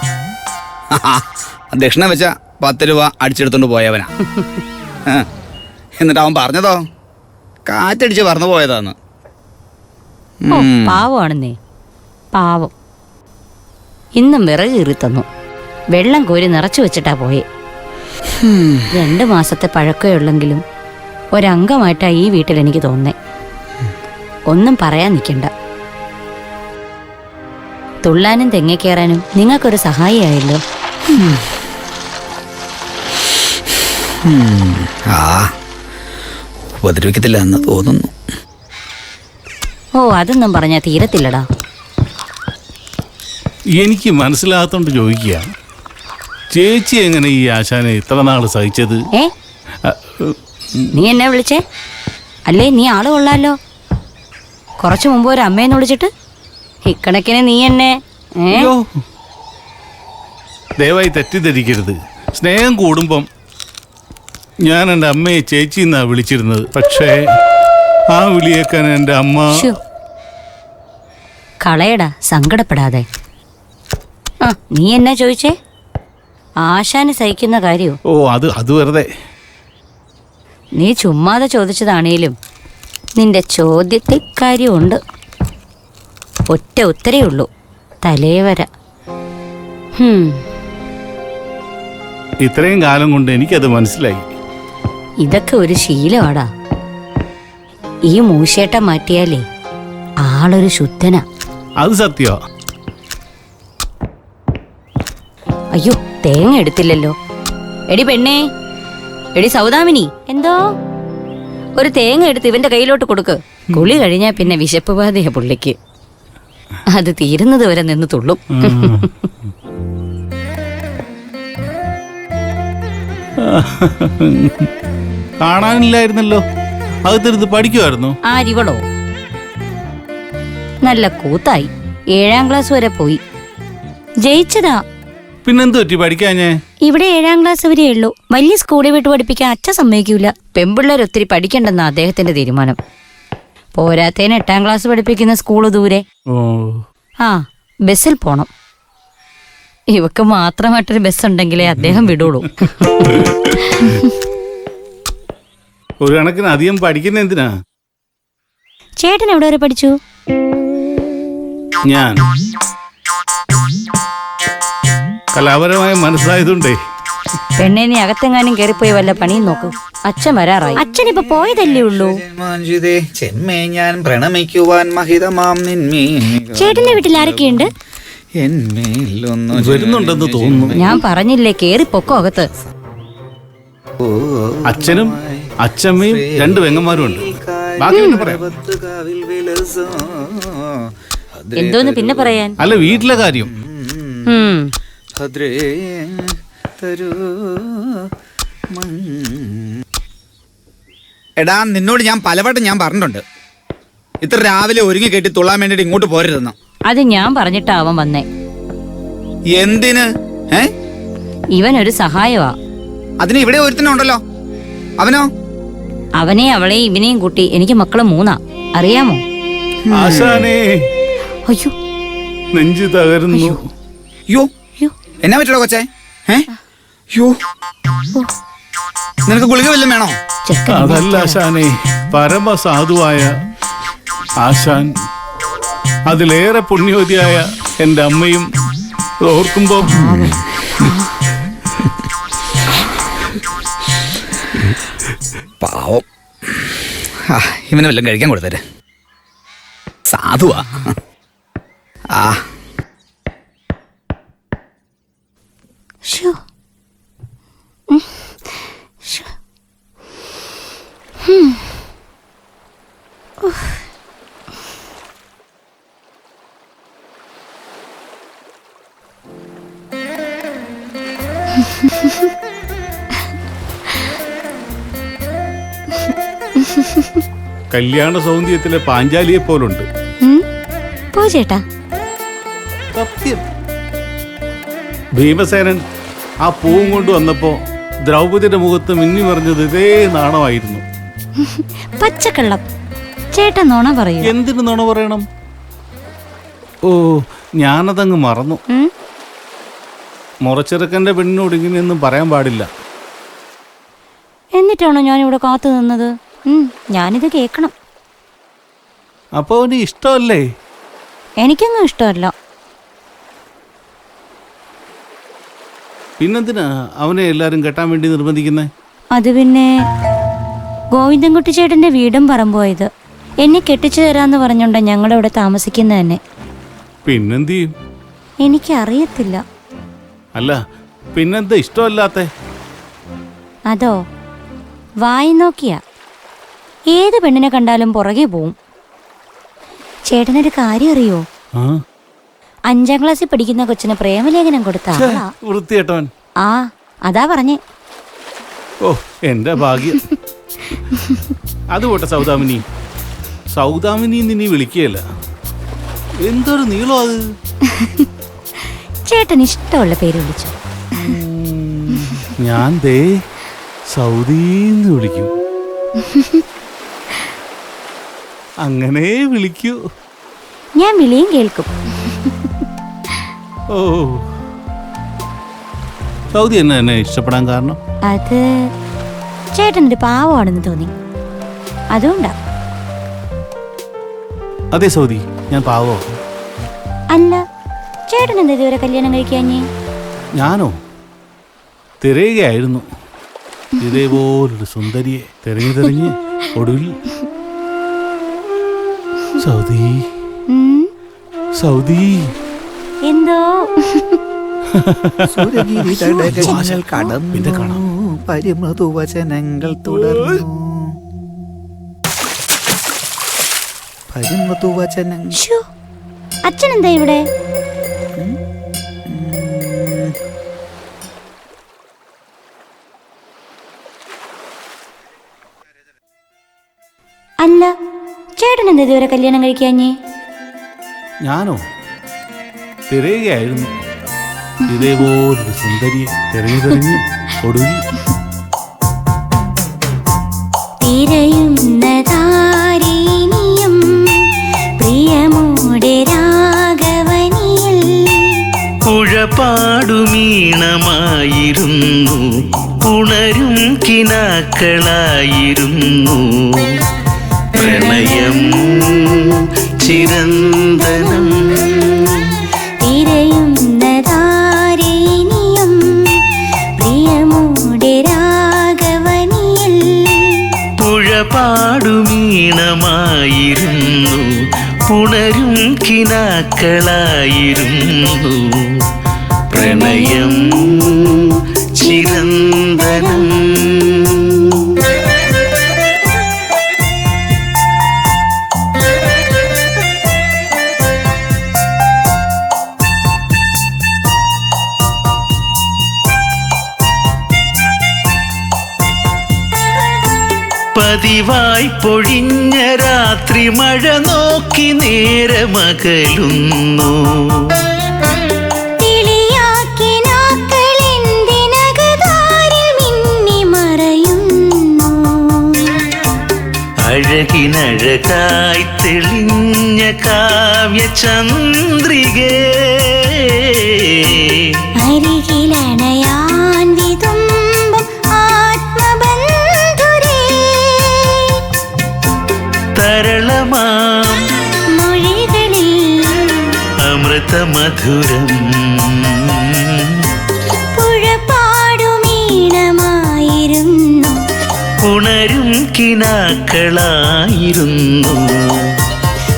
ദക്ഷിണ വെച്ച 10 രൂപ അടിച്ചെടുത്തോണ്ട് പോയവനാ. എന്നിട്ട് അവൻ പറഞ്ഞതോ കാറ്റടിച്ച് പറന്നു പോയതാന്ന്. പാവമാണെന്നേ, പാവം. ഇന്നും വിറക് കീറി തന്നു, വെള്ളം കോരി നിറച്ചു വെച്ചിട്ടാ പോയെ. 2 മാസത്തെ പഴക്കമേ ഉള്ളെങ്കിലും ഒരംഗമായിട്ടാ ഈ വീട്ടിൽ എനിക്ക് തോന്നേ. ഒന്നും പറയാൻ നിൽക്കണ്ട. തുള്ളാനും തെങ്ങ കയറാനും നിങ്ങൾക്കൊരു സഹായിയായല്ലോ. ഉപദ്രവിക്കത്തില്ല എന്ന് തോന്നുന്നു. ഓ, അതൊന്നും പറഞ്ഞാ തീരത്തില്ലടാ. എനിക്ക് മനസ്സിലാകത്തോണ്ട് ചോദിക്കുക, ചേച്ചി എങ്ങനെ ഈ ആശാനെ ഇത്ര നാൾ സഹിച്ചത്? നീ എന്നെ വിളിച്ചേ? അല്ലേ, നീ ആള് കൊള്ളാലോ. കുറച്ചു മുമ്പ് ഒരു അമ്മയെന്ന് വിളിച്ചിട്ട് ഇക്കണക്കിന് നീ എന്നെ ദയവായി തെറ്റിദ്ധരിക്കരുത്. സ്നേഹം കൂടുമ്പം ഞാൻ എൻ്റെ അമ്മയെ ചേച്ചി എന്നാ വിളിച്ചിരുന്നത്. പക്ഷേ ആ വിളിയേക്കാൻ എൻ്റെ അമ്മ... കളയടാ, സങ്കടപ്പെടാതെ. നീ എന്നാ ചോദിച്ചേ? ആശാന് സഹിക്കുന്ന കാര്യോ? ഓ, അത് വെറുതെ. നീ ചുമ്മാതെ ചോദിച്ചതാണേലും നിന്റെ ചോദ്യത്തിൽ കാര്യമുണ്ട്. ഒറ്റ ഉത്തരേ ഉള്ളൂ, തലേവര. ഇത്രയും കാലം കൊണ്ട് എനിക്കത് മനസ്സിലായി. ഇതൊക്കെ ഒരു ശീലമാടാ. ഈ മൂശേട്ടം മാറ്റിയാലേ ആളൊരു ശുദ്ധനാ. അത് സത്യമാ. അയ്യോ, തേങ്ങ എടുത്തില്ലല്ലോ. എടി പെണ്ണേ, എടി സൗദാമിനി, എന്തോ ഒരു തേങ്ങ എടുത്ത് ഇവന്റെ കയ്യിലോട്ട് കൊടുക്ക്. കുളി കഴിഞ്ഞാ പിന്നെ വിശപ്പ് ബാധയാ പുള്ളിക്ക്. അത് തീരുന്നത് വരെ നിന്ന് തുള്ളും. കാണാനില്ലായിരുന്നല്ലോ. അകത്തിരുന്ന് പഠിക്കുമായിരുന്നു. ആരിവളോ? നല്ല കൂത്തായി. 7ാം ക്ലാസ് വരെ പോയി, ജയിച്ചതാ. പിന്നെന്ത് പറ്റി പഠിക്കാഞ്ഞേ? ഇവിടെ 7ാം ക്ലാസ് വരെ ഉള്ളൂ. വലിയ സ്കൂളിൽ വിട്ട് പഠിപ്പിക്കാൻ അച്ഛൻ സമ്മതിക്കൂല. പെൺപിള്ളേർ ഒത്തിരി പഠിക്കണ്ടെന്ന അദ്ദേഹത്തിന്റെ തീരുമാനം. പോരാത്തേന് 8ാം ക്ലാസ് പഠിപ്പിക്കുന്ന സ്കൂള് ദൂരെ. ബസ്സിൽ പോണം. ഇവക്ക് മാത്രമായിട്ടൊരു ബസ് ഉണ്ടെങ്കിലേ അദ്ദേഹം വിടുള്ളൂ. ഒരു കണക്കിന് അധികം പഠിക്കുന്ന എന്തിനാ? ചേട്ടൻ എവിടെ വരെ പഠിച്ചു? ഞാൻ കലാപരമായ മനസ്സായതുണ്ടേ. പെണ്ണെ, നീ അകത്തെങ്ങാനും കയറിപ്പോയി വല്ല പണിയും നോക്ക്. അച്ഛൻ വരാറായി. അച്ഛൻ ഇപ്പൊ പോയതല്ലേ ഉള്ളൂ. ഞാൻ പ്രണമിക്കുവാൻ മഹിതമാം നിന്മേ. ചേട്ടന്റെ വീട്ടിൽ ആരൊക്കെയുണ്ട്? വരുന്നുണ്ടെന്ന് തോന്നുന്നു. ഞാൻ പറഞ്ഞില്ലേ, കേറി പൊക്കോ അകത്ത്. അച്ഛനും അച്ഛമ്മയും 2 പെങ്ങന്മാരും ഉണ്ട്. ബാക്കി പിന്നെ പറയാം. എന്തോന്ന് പിന്നെ പറയാൻ? അല്ല, വീട്ടിലെ കാര്യം. എടാ, നിന്നോട് ഞാൻ പലവട്ടം ഞാൻ പറഞ്ഞിട്ടുണ്ട്, ഇത്ര രാവിലെ ഒരുങ്ങി കെട്ടി തുള്ളാൻ വേണ്ടിട്ട് ഇങ്ങോട്ട് പോരരുതെന്ന്. അത് ഞാൻ പറഞ്ഞിട്ടാ അവൻ വന്നേ. എന്തിന്? ഇവനൊരു സഹായമാ. അതിന് ഇവിടെ ഒരുത്തനുണ്ടല്ലോ. അവനോ? അവനെ അവളെയും ഇവനെയും കൂട്ടി എനിക്ക് മക്കള് 3 അറിയാമോ? ആശാനേ, അയ്യോ, നെഞ്ചു തകരുന്നു. യോ, എന്നാ പറ്റടോ കൊച്ചേ? യോ, നിനക്ക് ഗുളിക വല്ലതും വേണോ? അതല്ല ആശാനേ, പരമസാധുവായ ആശാൻ, അതിലേറെ പുണ്യവതിയായ എൻ്റെ അമ്മയും ഓർക്കുമ്പോ പാവം. ഇവനെ വല്ലതും കഴിക്കാൻ കൊടുത്തരെ. സാധുവാ. കല്യാണ സൗന്ദര്യത്തിലെ പാഞ്ചാലിയെ പോലുണ്ട്. പോ ചേട്ടാ. സത്യം. ഭീമസേനൻ ആ പൂവും കൊണ്ട് വന്നപ്പോ ദ്രൗപദിയുടെ മുഖത്ത് മിന്നി പറഞ്ഞത് ഇതേ നാണമായിരുന്നു. പച്ചക്കള്ളം. ചേട്ടൻ നുണ പറയൂ. എന്തിനു നുണ പറയണം? ഓ ഞാനതങ്ങ് മറന്നു. മുറച്ചെറുക്കൻ്റെ പെണ്ണിനോട് ഇങ്ങനെയൊന്നും പറയാൻ പാടില്ല. എന്നിട്ടാണോ ഞാനിവിടെ കാത്തു നിന്നത്? ഞാനിത് കേൾക്കണം. അപ്പോൾ അവന് ഇഷ്ടമല്ലേ? എനിക്കങ്ങ് ഇഷ്ടമല്ല. പിന്നെന്തിനാ അവനെ എല്ലാവരും കെട്ടാൻ വേണ്ടി നിർബന്ധിക്കുന്നേ? അത് പിന്നെ ഗോവിന്ദൻകുട്ടി ചേട്ടൻ്റെ വീടും പറമ്പുമായത്. എന്നെ കെട്ടിച്ചു തരാന്ന് പറഞ്ഞോണ്ടാ ഞങ്ങളിവിടെ താമസിക്കുന്നത് തന്നെ. പിന്നെന്ത് ചെയ്യും? എനിക്കറിയത്തില്ല. അല്ല പിന്നെന്താ ഇഷ്ടമല്ലാത്ത? അതോ വായി നോക്കിയാ ഏത് പെണ്ണിനെ കണ്ടാലും പുറകെ പോവും. ചേട്ടനൊരു കാര്യം അറിയോ? 5ാം ക്ലാസ്സിൽ പഠിക്കുന്ന കൊച്ചിന് പ്രേമലേഖനം കൊടുത്ത ആളാ. വൃത്തിയേട്ടവൻ. ആ അതാ പറഞ്ഞേ. ഓ എന്റെ ഭാഗ്യം. അത് പോട്ടെ സൗദാമിനി. സൗദാമിനി നിന്നെ വിളിക്കുകയല്ല. എന്തൊരു നീളോ അത്. ചേട്ടൻ ഇഷ്ടമുള്ള പേര് വിളിച്ചു. ഞാൻ ദേ സൗദീന്ന് വിളിക്കും. അങ്ങനെ വിളിക്കൂ. ഞാൻ വിളിയും കേൾക്കും. ഓ സൗദി എന്നെ ഇഷ്ടപ്പെടാൻ കാരണം? അത് ചേട്ടനൊരു പാവമാണെന്ന് തോന്നി, അതുകൊണ്ടാ. അതെ സൗദി, ഞാൻ പാവോ? അല്ല, ചേട്ടൻ എന്താ ഇതുവരെ കല്യാണം കഴിക്കാഞ്ഞേ? ഞാനോ തിരയുകയായിരുന്നു ഇതേപോലൊരു സുന്ദരിയെ. തിരഞ്ഞ് ഒടുവിൽ സൗദി സൗദി എന്തോ പരിമൃദുവചനങ്ങൾ തുടർന്നു. അച്ഛൻ എന്താ ഇവിടെ? അല്ല, ചേട്ടൻ എന്താ ഇതുവരെ കല്യാണം കഴിക്കാഞ്ഞേ? ഞാനോ തിരയുകയായിരുന്നു ഇതേപോലൊരു സുന്ദരിയെ. തിരഞ്ഞ് ഒടുവിൽ തിരയുന്നതാരേനിയും പ്രിയമോടെ രാഘവനിയിൽ പുഴപാടുമീണമായിരുന്നു, ഉണരും കിനാക്കളായിരുന്നു. പ്രണയം ചിരന്തനം തിരയുന്നതാരേനിയും പ്രിയമോടെ രാഘവനിയിൽ പുഴപാടുമീണമായിരുന്നു, ഉണരും കിനാക്കളായിരുന്നു. പ്രണയം ചിരന്തനം. പതിവായി പൊഴിഞ്ഞ രാത്രി മഴ നോക്കി നേരമകലുന്നു. അഴകിനഴകായി തെളിഞ്ഞ കാവ്യചന്ദ്രികേ, അരികിലണയാൻ വിതുമ്പും ആത്മബന്ധുരേ, തരളമാം മൊഴികളിൽ അമൃതമധുരം. പുഴപാടുമീണമായിരുന്നു, ഉണരും കിനാക്കളായിരുന്നു.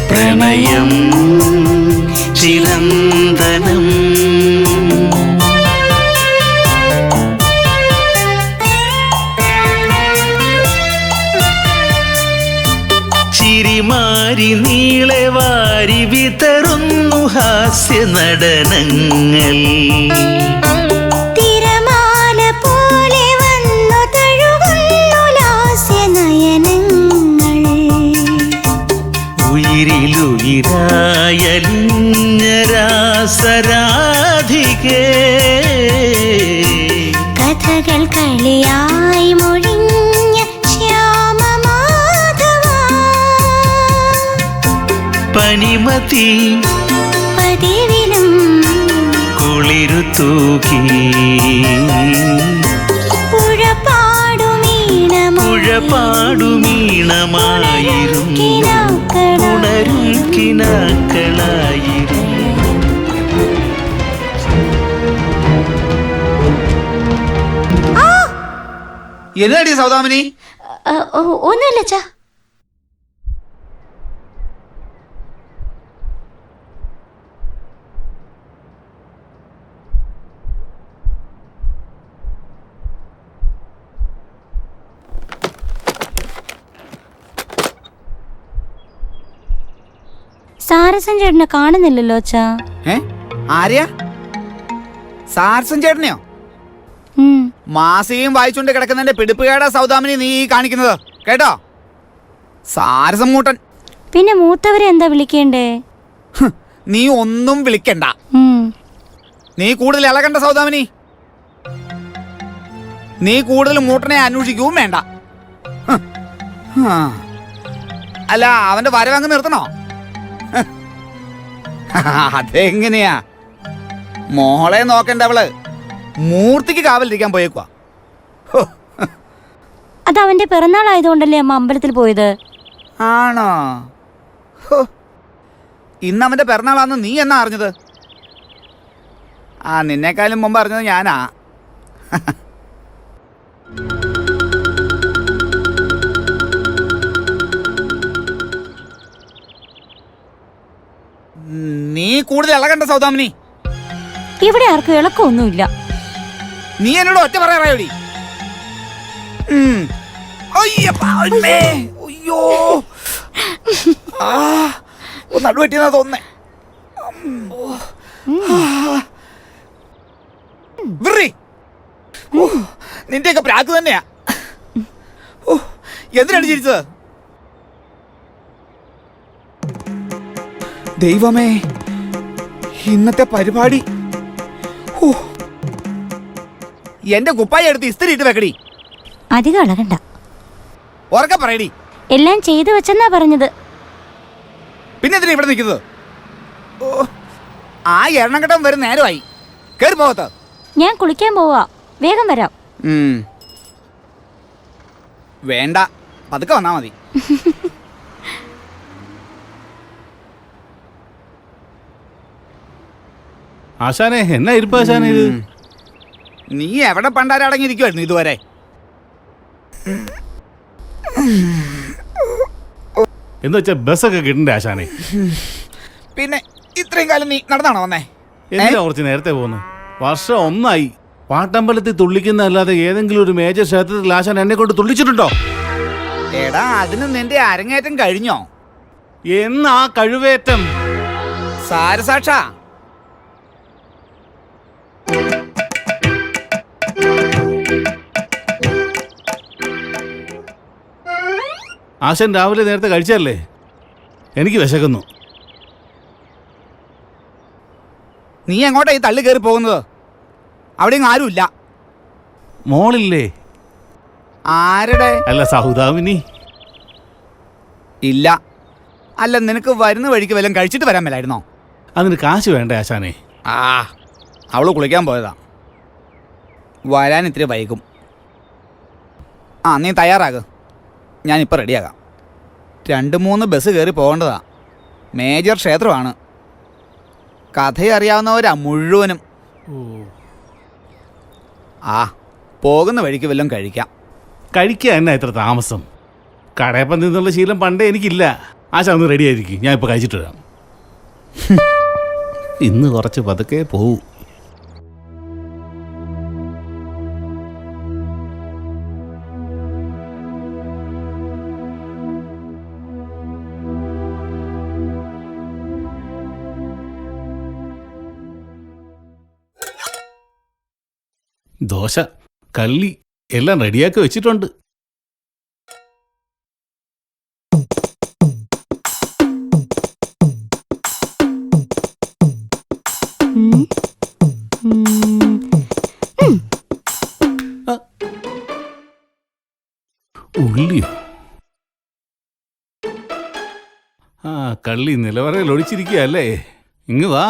പ്രണയം ചിരന്തനം. ചിരിമാരി നീളെ വാരി വിതറുന്നു ഹാസ്യ നടനങ്ങൾ. തിരമാല പോലെ വന്നു തഴുകുന്നു ലാസ്യനയനങ്ങൾ. ഉയിരിലുയിരായലിഞ്ഞ രാസരാധികേ, കഥകൾ കളിയായി മൊഴിഞ്ഞ ശ്യാമമാധവ, പനിമതി പതിവിലും കുളിരു തൂകി പുഴപാടുമീണമായിരുന്നു ഉണരും കിനാക്കളായിരുന്നു. എന്നാടി സൗദാമിനി? ഒന്നുമില്ല അച്ഛാ. സാരസൻ ചേട്ടനെ കാണുന്നില്ലല്ലോ അച്ഛാ. ആര്യ? സാരസൻ ചേട്ടനെയോ? മാസികയും വായിച്ചുകൊണ്ട് കിടക്കുന്നതിന്റെ പിടിപ്പുകേടാ സൗദാമിനി നീ ഈ കാണിക്കുന്നത്, കേട്ടോ? സാരസം മൂട്ടൻ. പിന്നെ മൂത്തവരെ എന്താ വിളിക്കേണ്ടേ? നീ ഒന്നും വിളിക്കണ്ട. നീ കൂടുതൽ ഇളകണ്ട സൗദാമിനി. നീ കൂടുതൽ മൂട്ടനെ അന്വേഷിക്കുകയും വേണ്ട. അല്ല, അവന്റെ വരവങ്ങ് നിർത്തണോ? അതെങ്ങനെയാ? മോളെ നോക്കണ്ടവള് മൂർത്തിക്ക് കാവലിരിക്കാൻ പോയേക്കുവാ. അത് അവന്റെ പിറന്നാൾ ആയതുകൊണ്ടല്ലേ അമ്മ അമ്പലത്തിൽ പോയത്? ആണോ? ഇന്ന് അവന്റെ പിറന്നാളാന്ന് നീ എന്നാ അറിഞ്ഞത്? ആ, നിന്നെക്കാളും മുമ്പ് അറിഞ്ഞത് ഞാനാ. നീ കൂടുതൽ ഇളകണ്ട സൗദാമിനി. ഇവിടെ ആർക്കും ഇളക്കമൊന്നുമില്ല. നീ എന്നോട് ഒറ്റ പറയാറായോടി? അയ്യോ, നടുവെട്ടിയെന്നാ തോന്നുന്നേ. നിന്റെയൊക്കെ പ്രാക്ക് തന്നെയാ. എന്തിനാണ് ചിരിച്ചത്? ദൈവമേ, ഇന്നത്തെ പരിപാടി. എന്റെ കുപ്പായി എടുത്ത് ഇസ്തിരി ഇട്ട് വെക്കടി. അധികം ഇളകണ്ട. ഉറക്കെ പറയടി. എല്ലാം ചെയ്തു വെച്ചെന്നാ പറഞ്ഞത്. പിന്നെ എന്തിനാ ഇവിടെ നിൽക്കുന്നത്? ആ എണ്ണക്കെട്ടം വരും നേരമായി. കേറി പോകത്ത്. ഞാൻ കുളിക്കാൻ പോവാ, വേഗം വരാം. വേണ്ട, പതുക്കെ വന്നാ മതി. ആശാനെ, എന്നാ ഇരിപ്പ് ആശാനെ ഇത്? നീ എവിടെ പണ്ടാരടങ്ങിയിരിക്കുവായിരുന്നു ഇതുവരെ? എന്ന് വെച്ചാ ബസ്സൊക്കെ കിട്ടണ്ടേ ആശാനെ? പിന്നെ ഇത്രയും കാലം നീ നടന്നാണോ വന്നേ? എന്തിനാ കുറച്ച് നേരത്തെ പോകുന്നു? വർഷം 1 ആയി. പാട്ടമ്പലത്തിൽ തുള്ളിക്കുന്നതല്ലാതെ ഏതെങ്കിലും ഒരു മേജർ ക്ഷേത്രത്തിൽ ആശാൻ എന്നെ കൊണ്ട് തുള്ളിച്ചിട്ടുണ്ടോ? എടാ, അതിന് നിന്റെ അരങ്ങേറ്റം കഴിഞ്ഞോ? എന്നാ കഴിവേറ്റം? സാരസാക്ഷ, ആശാൻ രാവിലെ നേരത്തെ കഴിച്ചല്ലേ? എനിക്ക് വിശക്കുന്നു. നീ എങ്ങോട്ടാ ഈ തള്ളി കയറി പോകുന്നത്? അവിടെയും ആരുമില്ല. മോളില്ലേ? ആരുടെ? അല്ല, സൗദാമിനി ഇല്ല. അല്ല, നിനക്ക് വരുന്ന വഴിക്ക് വല്ലതും കഴിച്ചിട്ട് വരാൻ മേലായിരുന്നോ? അതിന് കാശ് വേണ്ടേ ആശാനെ? അവള് കുളിക്കാൻ പോയതാ. വരാൻ ഇത്തിരി വൈകും. നീ തയ്യാറാകും, ഞാനിപ്പോൾ റെഡിയാകാം. 2-3 ബസ് കയറി പോകേണ്ടതാ. മേജർ ക്ഷേത്രമാണ്. കഥയറിയാവുന്നവരാ മുഴുവനും. പോകുന്ന വഴിക്ക് വല്ലതും കഴിക്കാം. കഴിക്കാൻ എന്നാ ഇത്ര താമസം? കടയപ്പം നിന്നുള്ള ശീലം പണ്ടേ എനിക്കില്ല. ആശാ, ഒന്ന് റെഡി ആയിരിക്കും, ഞാൻ ഇപ്പോൾ കഴിച്ചിട്ട് വരാം. ഇന്ന് കുറച്ച് പതുക്കെ പോവൂ. ദോശ, കള്ളി എല്ലാം റെഡിയാക്കി വെച്ചിട്ടുണ്ട്. ഉള്ളിയോ? കള്ളി നിലവറയിൽ ഒഴിച്ചിരിക്കുക അല്ലേ? ഇങ്ങ് വാ.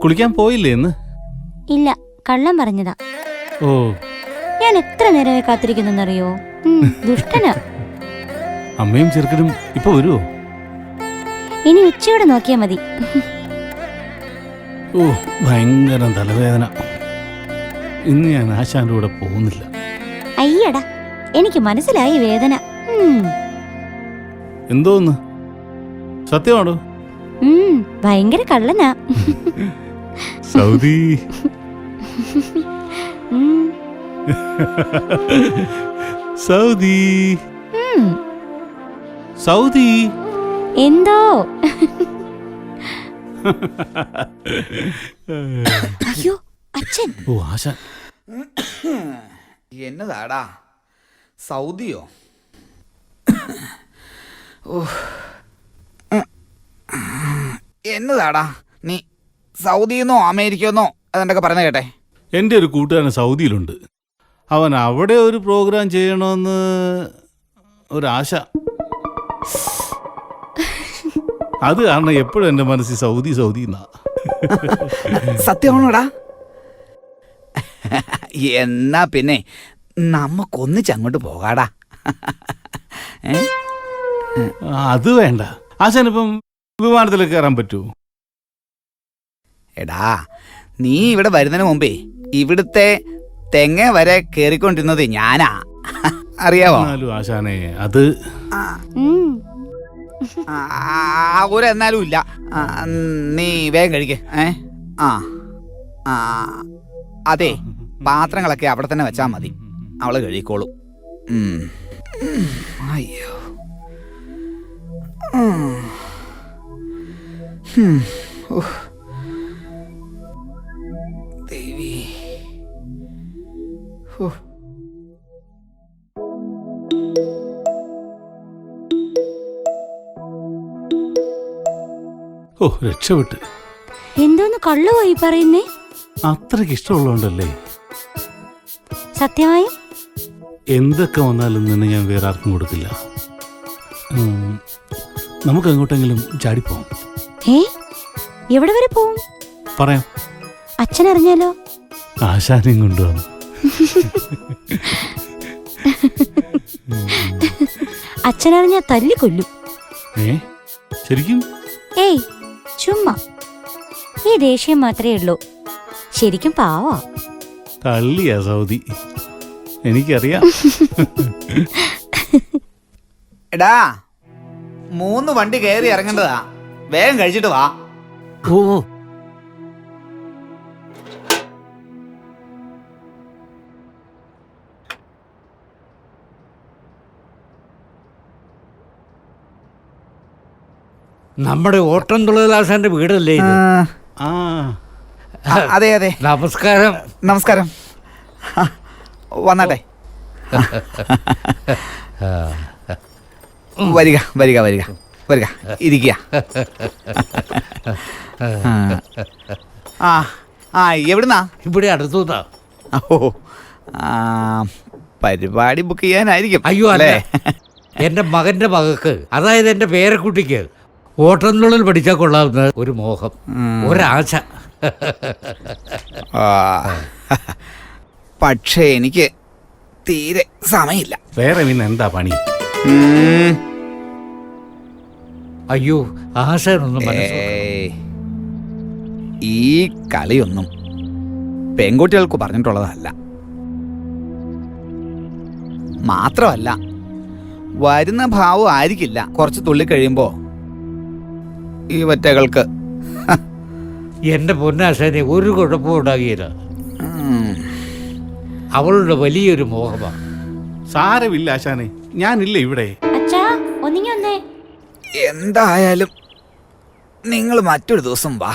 കുളിക്കാൻ പോയില്ലേ ഇന്ന്? ഇല്ല, കള്ളം പറഞ്ഞതാ. ഓ, ഞാൻ എത്ര നേരമായി കാത്തിരിക്കുന്നറിയോ? ദുഷ്ടനാ. അമ്മയും ചെറുക്കനും ഇപ്പൊ വരുമോ? ഇനി ഉച്ചയോടെ നോക്കിയാ മതി. ഓ, ഭയങ്കര തലവേദന. ഇന്ന് ഞാൻ ആശാന്റെ കൂടെ പോകുന്നില്ല. അയ്യടാ, എനിക്ക് മനസ്സിലായി വേദന. എന്തോന്ന്? സത്യമാണോ? ഭയങ്കര കള്ളനാ. സൗദി. സൗദി. സൗദി. എന്തോ. അയ്യോ അച്ഛൻ. ഓ, ആശാൻ. എന്നതാടാ, സൗദിയോ? എന്നതാടാ നീ സൗദിന്നോ അമേരിക്കന്നോ അതെന്തൊക്കെ പറഞ്ഞു കേട്ടെ? എൻ്റെ ഒരു കൂട്ടുകാരൻ സൗദിയിലുണ്ട്. അവൻ അവിടെ ഒരു പ്രോഗ്രാം ചെയ്യണമെന്ന് ഒരാശ. അത് കാരണം എപ്പോഴും എൻ്റെ മനസ്സിൽ സൗദി സൗദി എന്നാ. സത്യമാണോടാ? എന്നാ പിന്നെ നമുക്കൊന്നിച്ചങ്ങോട്ട് പോകാടാ. അത് വേണ്ട. ആശാനിപ്പം വിമാനത്തിലേക്ക് കയറാൻ പറ്റുമോ? എടാ, നീ ഇവിടെ വരുന്നതിന് മുമ്പേ ഇവിടുത്തെ തെങ്ങ വരെ കേറിക്കൊണ്ടിരുന്നത് ഞാനാ, അറിയാവോ? ആശാനെ അത് ഒരെന്നാലും ഇല്ല. നീ വേഗം കഴിക്കേ. അതെ, പാത്രങ്ങളൊക്കെ അവിടെ തന്നെ വെച്ചാൽ മതി, അവള് കഴിക്കോളും. അയ്യോ. ദേവി. ഓ, രക്ഷപ്പെട്ട്. എന്തോന്ന് കള്ളുപോയി പറയുന്നേ? അത്രയ്ക്ക് ഇഷ്ടമുള്ളതുകൊണ്ടല്ലേ. സത്യമായും എന്തൊക്കെ വന്നാലും നിന്നെ ഞാൻ വേറെ ആർക്കും കൊടുക്കില്ല. നമുക്ക് എങ്ങോട്ടെങ്കിലും ചാടിപ്പോവും. എവിടെ വരെ പോവും? പറയാം. അച്ഛൻ അറിഞ്ഞാലോ? ആശാനെയും കൊണ്ടുപോകും. അച്ഛനറിഞ്ഞാ തല്ലിക്കൊല്ലും. ശരിക്കും? ഏയ് ചുമ്മാ, ഈ ദേഷ്യം മാത്രമേ ഉള്ളൂ. ശരിക്കും പാവാ. കള്ളിയാ സൗദി, എനിക്കറിയാം. എടാ, 3 വണ്ടി കയറി ഇറങ്ങേണ്ടതാ, വേഗം കഴിച്ചിട്ട് വാ. ഓ, നമ്മുടെ ഓട്ടം തുള്ളലാശാന്റെ വീടല്ലേ ഇത്? അതെ അതെ. നമസ്കാരം. നമസ്കാരം. വന്നാട്ടെ. വരിക വരിക വരിക വരിക, ഇരിക്കുക. എവിടുന്നാ? ഇവിടെ അടുത്തുനിന്നാ. ഓ, പരിപാടി ബുക്ക് ചെയ്യാനായിരിക്കും. അയ്യോ അല്ലേ, എന്റെ മകന്റെ മകൾക്ക്, അതായത് എന്റെ പേരക്കുട്ടിക്ക് ഓട്ടംതുള്ളൽ പഠിച്ചാൽ കൊള്ളാവുന്ന ഒരു മോഹം, ഒരാശ. പക്ഷേ എനിക്ക് തീരെ സമയമില്ല. വേറെ പിന്നെ എന്താ പണി? അയ്യോ, ആശാനൊന്നും ഈ കളിയൊന്നും പെൺകുട്ടികൾക്ക് പറഞ്ഞിട്ടുള്ളതല്ല. മാത്രമല്ല, വരുന്ന ഭാവം ആയിരിക്കില്ല കുറച്ച് തുള്ളി കഴിയുമ്പോ ഈ വറ്റകൾക്ക്. എന്റെ പൊന്നാശാനെ ഒരു കുഴപ്പവും ഉണ്ടാകിയില്ല. അവളുടെ വലിയൊരു മോഹമാണ്. സാരമില്ല ആശാനെ, ഞാനില്ല ഇവിടെ. അച്ഛാ, ഒന്നിങ്ങി വന്നേ. എന്തായാലും നിങ്ങൾ മറ്റൊരു ദിവസം വാ.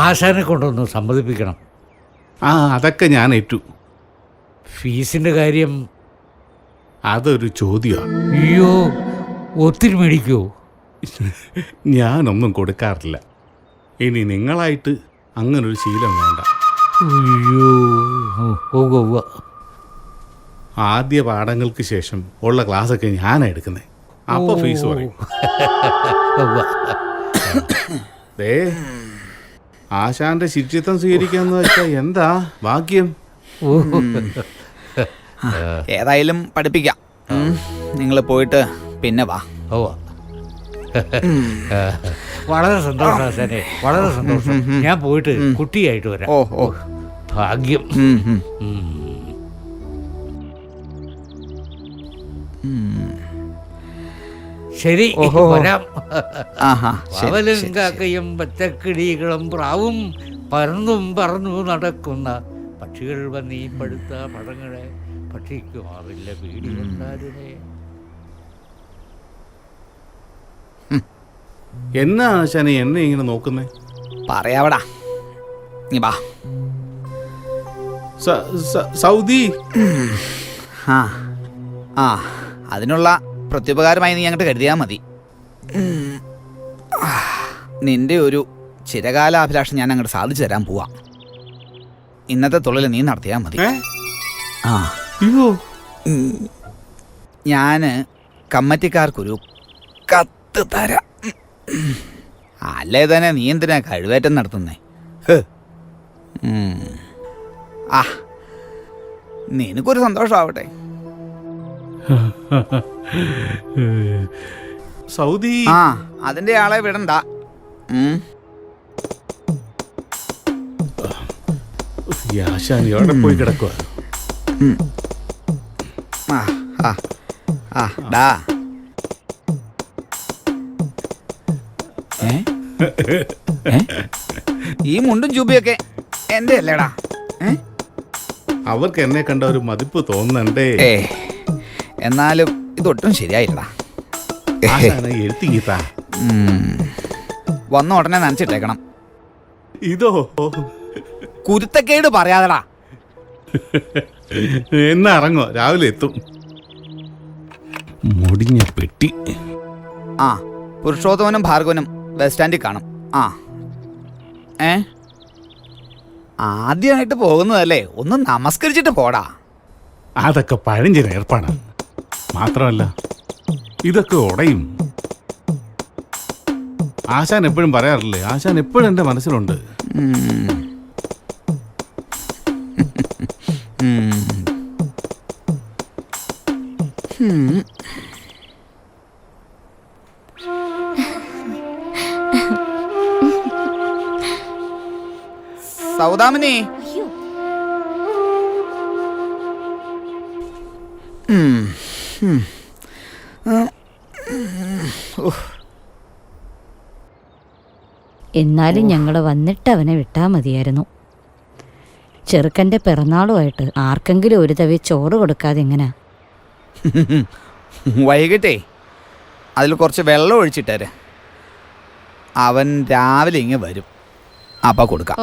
ആശാനെ കൊണ്ടൊന്ന് സമ്മതിപ്പിക്കണം. അതൊക്കെ ഞാൻ ഏറ്റു. ഫീസിന്റെ കാര്യം അതൊരു ചോദ്യമാണ്. അയ്യോ, ഒത്തിരി മേടിക്കുമോ? ഞാനൊന്നും കൊടുക്കാറില്ല. ഇനി നിങ്ങളായിട്ട് അങ്ങനൊരു ശീലം വേണ്ട. അയ്യോ, ഉവ്വ്. ആദ്യ പാഠങ്ങൾക്ക് ശേഷം ഉള്ള ക്ലാസ്സൊക്കെ ഞാനാണ് എടുക്കുന്നത്. അപ്പോൾ ഫീസ് പറയും. ദേ, ആശാന്റെ ശിക്ഷിത്വം സ്വീകരിക്കാന്ന് വെച്ചാൽ എന്താ ഭാഗ്യം. ഏതായാലും പഠിപ്പിക്കാം. നിങ്ങൾ പോയിട്ട് പിന്നെ വാ. വളരെ സന്തോഷം ആശാനെ, വളരെ സന്തോഷം. ഞാൻ പോയിട്ട് കുട്ടിയായിട്ട് വരാം. ഓ ഭാഗ്യം. ശരി, വരാം. അവലും കാക്കയും പച്ചക്കിടികളും പ്രാവും പറന്നും പറന്നു നടക്കുന്ന പക്ഷികൾ വന്നീ പഴുത്ത പഴങ്ങളെ ഭക്ഷിക്കുമാറില്ല പേടി കൊണ്ടാരുമേ. എന്നാ ആശാനെ എന്നെ ഇങ്ങനെ നോക്കുന്നേ? പറയാവടാ, നീ വാ. സൗദി. അതിനുള്ള പ്രത്യുപകാരമായി നീ അങ്ങോട്ട് കരുതിയാൽ മതി. നിന്റെ ഒരു ചിരകാലാഭിലാഷം ഞാൻ അങ്ങോട്ട് സാധിച്ചു തരാൻ പോവാ. ഇന്നത്തെ തൊഴിൽ നീ നടത്തിയാൽ മതി. ഞാൻ കമ്മറ്റിക്കാർക്കൊരു കത്ത് തരാം. അല്ലേ തന്നെ നീ എന്തിനാ കഴിവേറ്റം നടത്തുന്നേ? നിനക്കൊരു സന്തോഷമാവട്ടെ. സൗദി. അതിന്റെ ആളെ വിടണ്ട. എവിടെ പോയി കിടക്കുക? ഈ മുണ്ടും ചൂബിയൊക്കെ എന്റെ അല്ലേടാ? അവർക്ക് എന്നെ കണ്ട ഒരു മതിപ്പ് തോന്നണ്ടേ? എന്നാലും ഇതൊട്ടും ശരിയായില്ലടാ. എഴുത്തിങ്ങിത്താ വന്ന ഉടനെ നനച്ചിട്ടേക്കണം. ഇതോ കുരുത്തക്കേട് പറയാതെടാ. എന്നാ ഇറങ്ങോ, രാവിലെ എത്തും. മുടിഞ്ഞ പെട്ടി. പുരുഷോത്തമനും ഭാർഗവനും ബസ് സ്റ്റാൻഡിൽ കാണും. ആദ്യമായിട്ട് പോകുന്നതല്ലേ, ഒന്ന് നമസ്കരിച്ചിട്ട് പോടാ. അതൊക്കെ പഴഞ്ചൻ ഏർപ്പാടാണ്. മാത്രമല്ല ഇതൊക്കെ ഉടയും. ആശാൻ എപ്പോഴും പറയാറില്ലേ, ആശാൻ എപ്പോഴും എൻ്റെ മനസ്സിലുണ്ട്. സൗദാമിനി, എന്നാലും ഞങ്ങൾ വന്നിട്ട് അവനെ വിട്ടാൽ മതിയായിരുന്നു. ചെറുക്കൻ്റെ പിറന്നാളുമായിട്ട് ആർക്കെങ്കിലും ഒരു തവി ചോറ് കൊടുക്കാതെ എങ്ങനാ? വൈകിട്ടേ അതിൽ കുറച്ച് വെള്ളം ഒഴിച്ചിട്ടേര്. അവൻ രാവിലെ ഇങ്ങ് വരും, അപ്പ കൊടുക്കാം.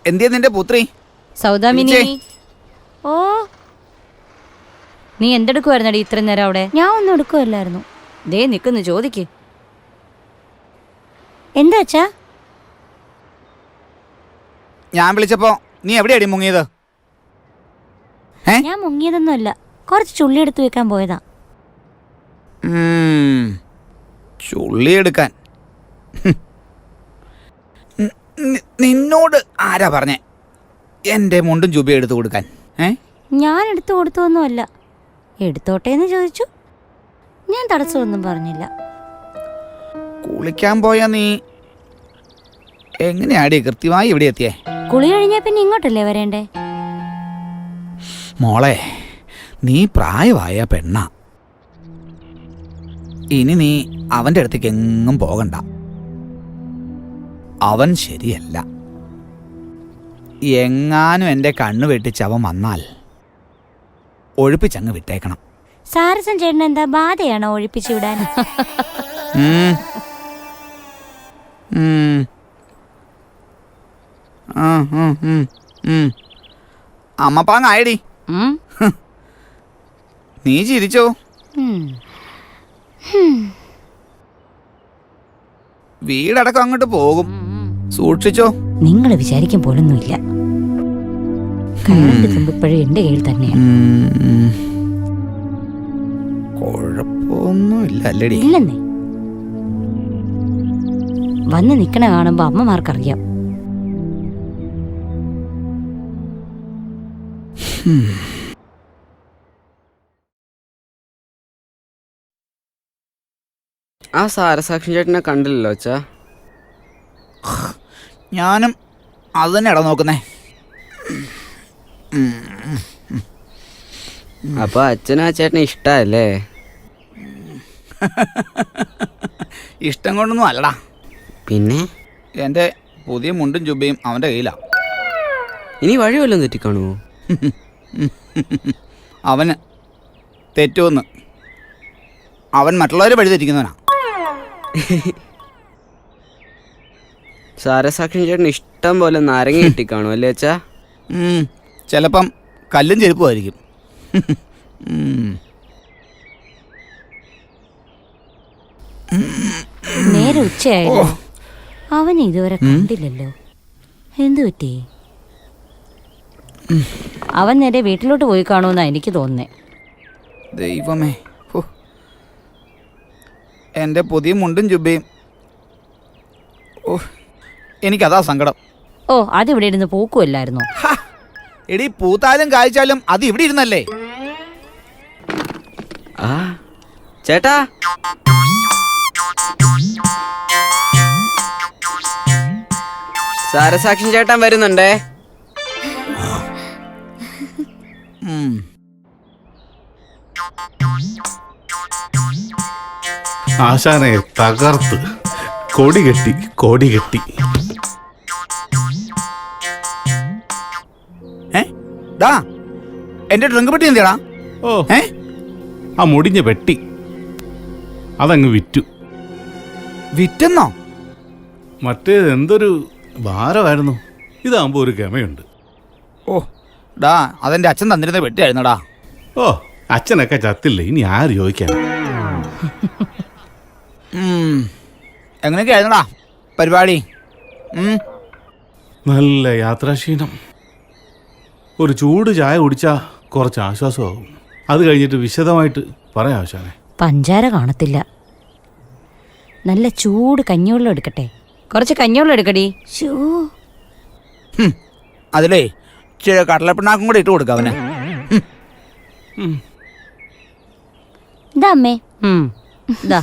എന്തിയാ നിന്റെ പുത്രി സൗദാമിനി? ഓ, നീ എന്തെടുക്കുമായിരുന്നടി ഇത്രയും നേരം അവിടെ? ഞാൻ ഒന്നും എടുക്കുമല്ലായിരുന്നു. ദേ നിൽക്കുന്നു, ചോദിക്ക്. എന്താ അച്ഛാ? ഞാൻ വിളിച്ചപ്പോ നീ എവിടെയാടി മുങ്ങിയത്? ഞാൻ മുങ്ങിയതൊന്നുമല്ല, കുറച്ച് ചുള്ളി എടുത്തു വെക്കാൻ പോയതാ. ചുള്ളി എടുക്കാൻ നിന്നോട് ആരാ പറഞ്ഞേ എന്റെ മുണ്ടും ചുബി എടുത്തു കൊടുക്കാൻ? ഞാൻ എടുത്തു കൊടുത്തൊന്നുമല്ല, എടുത്തോട്ടെ എന്ന് ചോദിച്ചു. ഞാൻ തടസ്സമൊന്നും പറഞ്ഞില്ല. കുളിക്കാൻ പോയാ നീ എങ്ങനെയാടി കൃത്യമായി ഇവിടെ എത്തിയേ? കുളി കഴിഞ്ഞാ പിന്നെ ഇങ്ങോട്ടല്ലേ വരേണ്ടേ? മോളെ, നീ പ്രായമായ പെണ്ണ. ഇനി നീ അവന്റെ അടുത്തേക്ക് എങ്ങും പോകണ്ട. അവൻ ശരിയല്ല. എങ്ങാനും എൻ്റെ കണ്ണു വെട്ടിച്ച് അവൻ വന്നാൽ ഒഴിപ്പിച്ചങ്ങ് വിട്ടേക്കണം. സാരസൻ ചേട്ടൻ എന്താ ബാധയാണോ ഒഴിപ്പിച്ചു വിടാൻ? അമ്മപ്പാങ്ങായടി. നീ ചിരിച്ചോ? വീടടക്കം അങ്ങോട്ട് പോകും, സൂക്ഷിച്ചോ. നിങ്ങൾ വിചാരിക്കും പോലൊന്നുമില്ല. കയറിന്റെ തുമ്പിപ്പോഴും എന്റെ കയ്യിൽ തന്നെയാണ്. കുഴപ്പമൊന്നുമില്ല അല്ലേടി? ഇല്ലെന്നേ. വന്ന് നിക്കണ കാണുമ്പോ അമ്മമാർക്കറിയാം. ആ സാരസാക്ഷി ചേട്ടനെ കണ്ടില്ലല്ലോ അച്ഛാ. ഞാനും അത് തന്നെ ഇട നോക്കുന്നേ. അപ്പൊ അച്ഛനും ആ ചേട്ടനെ ഇഷ്ടല്ലേ? ഇഷ്ടം കൊണ്ടൊന്നും അല്ലടാ. പിന്നെ എൻ്റെ പുതിയ മുണ്ടും ജുബയും അവൻ്റെ കയ്യിലാ. ഇനി വഴി വല്ലതും തെറ്റിക്കാണുമോ? അവന് തെറ്റുമെന്ന്. അവൻ മറ്റുള്ളവരെ വഴി തെറ്റിക്കുന്നവനാ. സാരസാക്ഷി ചേട്ടന് ഇഷ്ടം പോലെ നാരങ്ങ കിട്ടിക്കാണോ അല്ലേ അച്ഛാ? ചിലപ്പം കല്ലും ചെരുപ്പുമായിരിക്കും. നേരെ ഉച്ചയായല്ലോ. അവൻ ഇതുവരെ കണ്ടില്ലല്ലോ. എന്തു പറ്റി? അവൻ നേരെ വീട്ടിലോട്ട് പോയി കാണുമെന്നാ എനിക്ക് തോന്നുന്നേ. ദൈവമേ, എൻ്റെ പുതിയ മുണ്ടും ജുബയും. എനിക്കതാ സങ്കടം. ഓ, അതിവിടെ ഇരുന്ന് പൂക്കുമല്ലായിരുന്നു. എടി, പൂത്താലും കായ്ച്ചാലും അത് ഇവിടെ ഇരുന്നല്ലേ. ആ ചേട്ടാ, സാരസാക്ഷി ചേട്ടൻ വരുന്നുണ്ടേ. ആശാനെ തകർത്ത് കൊടി കെട്ടി കൊടി കെട്ടി. എന്റെ ട്രങ്ക് പെട്ടി എന്തിയാടാ? ഓ, ആ മുടിഞ്ഞ പെട്ടി അതങ്ങ് വിറ്റു. വിറ്റെന്നോ? മറ്റേത് എന്തൊരു ഭാരമായിരുന്നു. ഇതാകുമ്പോൾ ഒരു ഗമയുണ്ട്. ഓ ഡാ, അതെന്റെ അച്ഛൻ തന്നിരുന്ന പെട്ടിയായിരുന്നടാ. ഓ, അച്ഛനൊക്കെ ചത്തില്ലേ, ഇനി ആര് ചോദിക്കാൻ? എങ്ങനെയൊക്കെ ആയിരുന്നടാ പരിപാടി? നല്ല യാത്രാക്ഷീണം. ഒരു ചൂട് ചായ കുടിച്ചാൽ കുറച്ച് ആശ്വാസമാകും. അത് കഴിഞ്ഞിട്ട് വിശദമായിട്ട് പറയാം ആശാനെ. പഞ്ചാര കാണത്തില്ല. നല്ല ചൂട് കഞ്ഞിവെള്ളം എടുക്കട്ടെ? കുറച്ച് കഞ്ഞിവെള്ളം എടുക്കടി. അതിലേ ഇച്ചിരി കടലപ്പിണ്ണാക്കും കൂടെ ഇട്ട് കൊടുക്കാം അവന്. ഇതാ അമ്മേ. ഇതാ.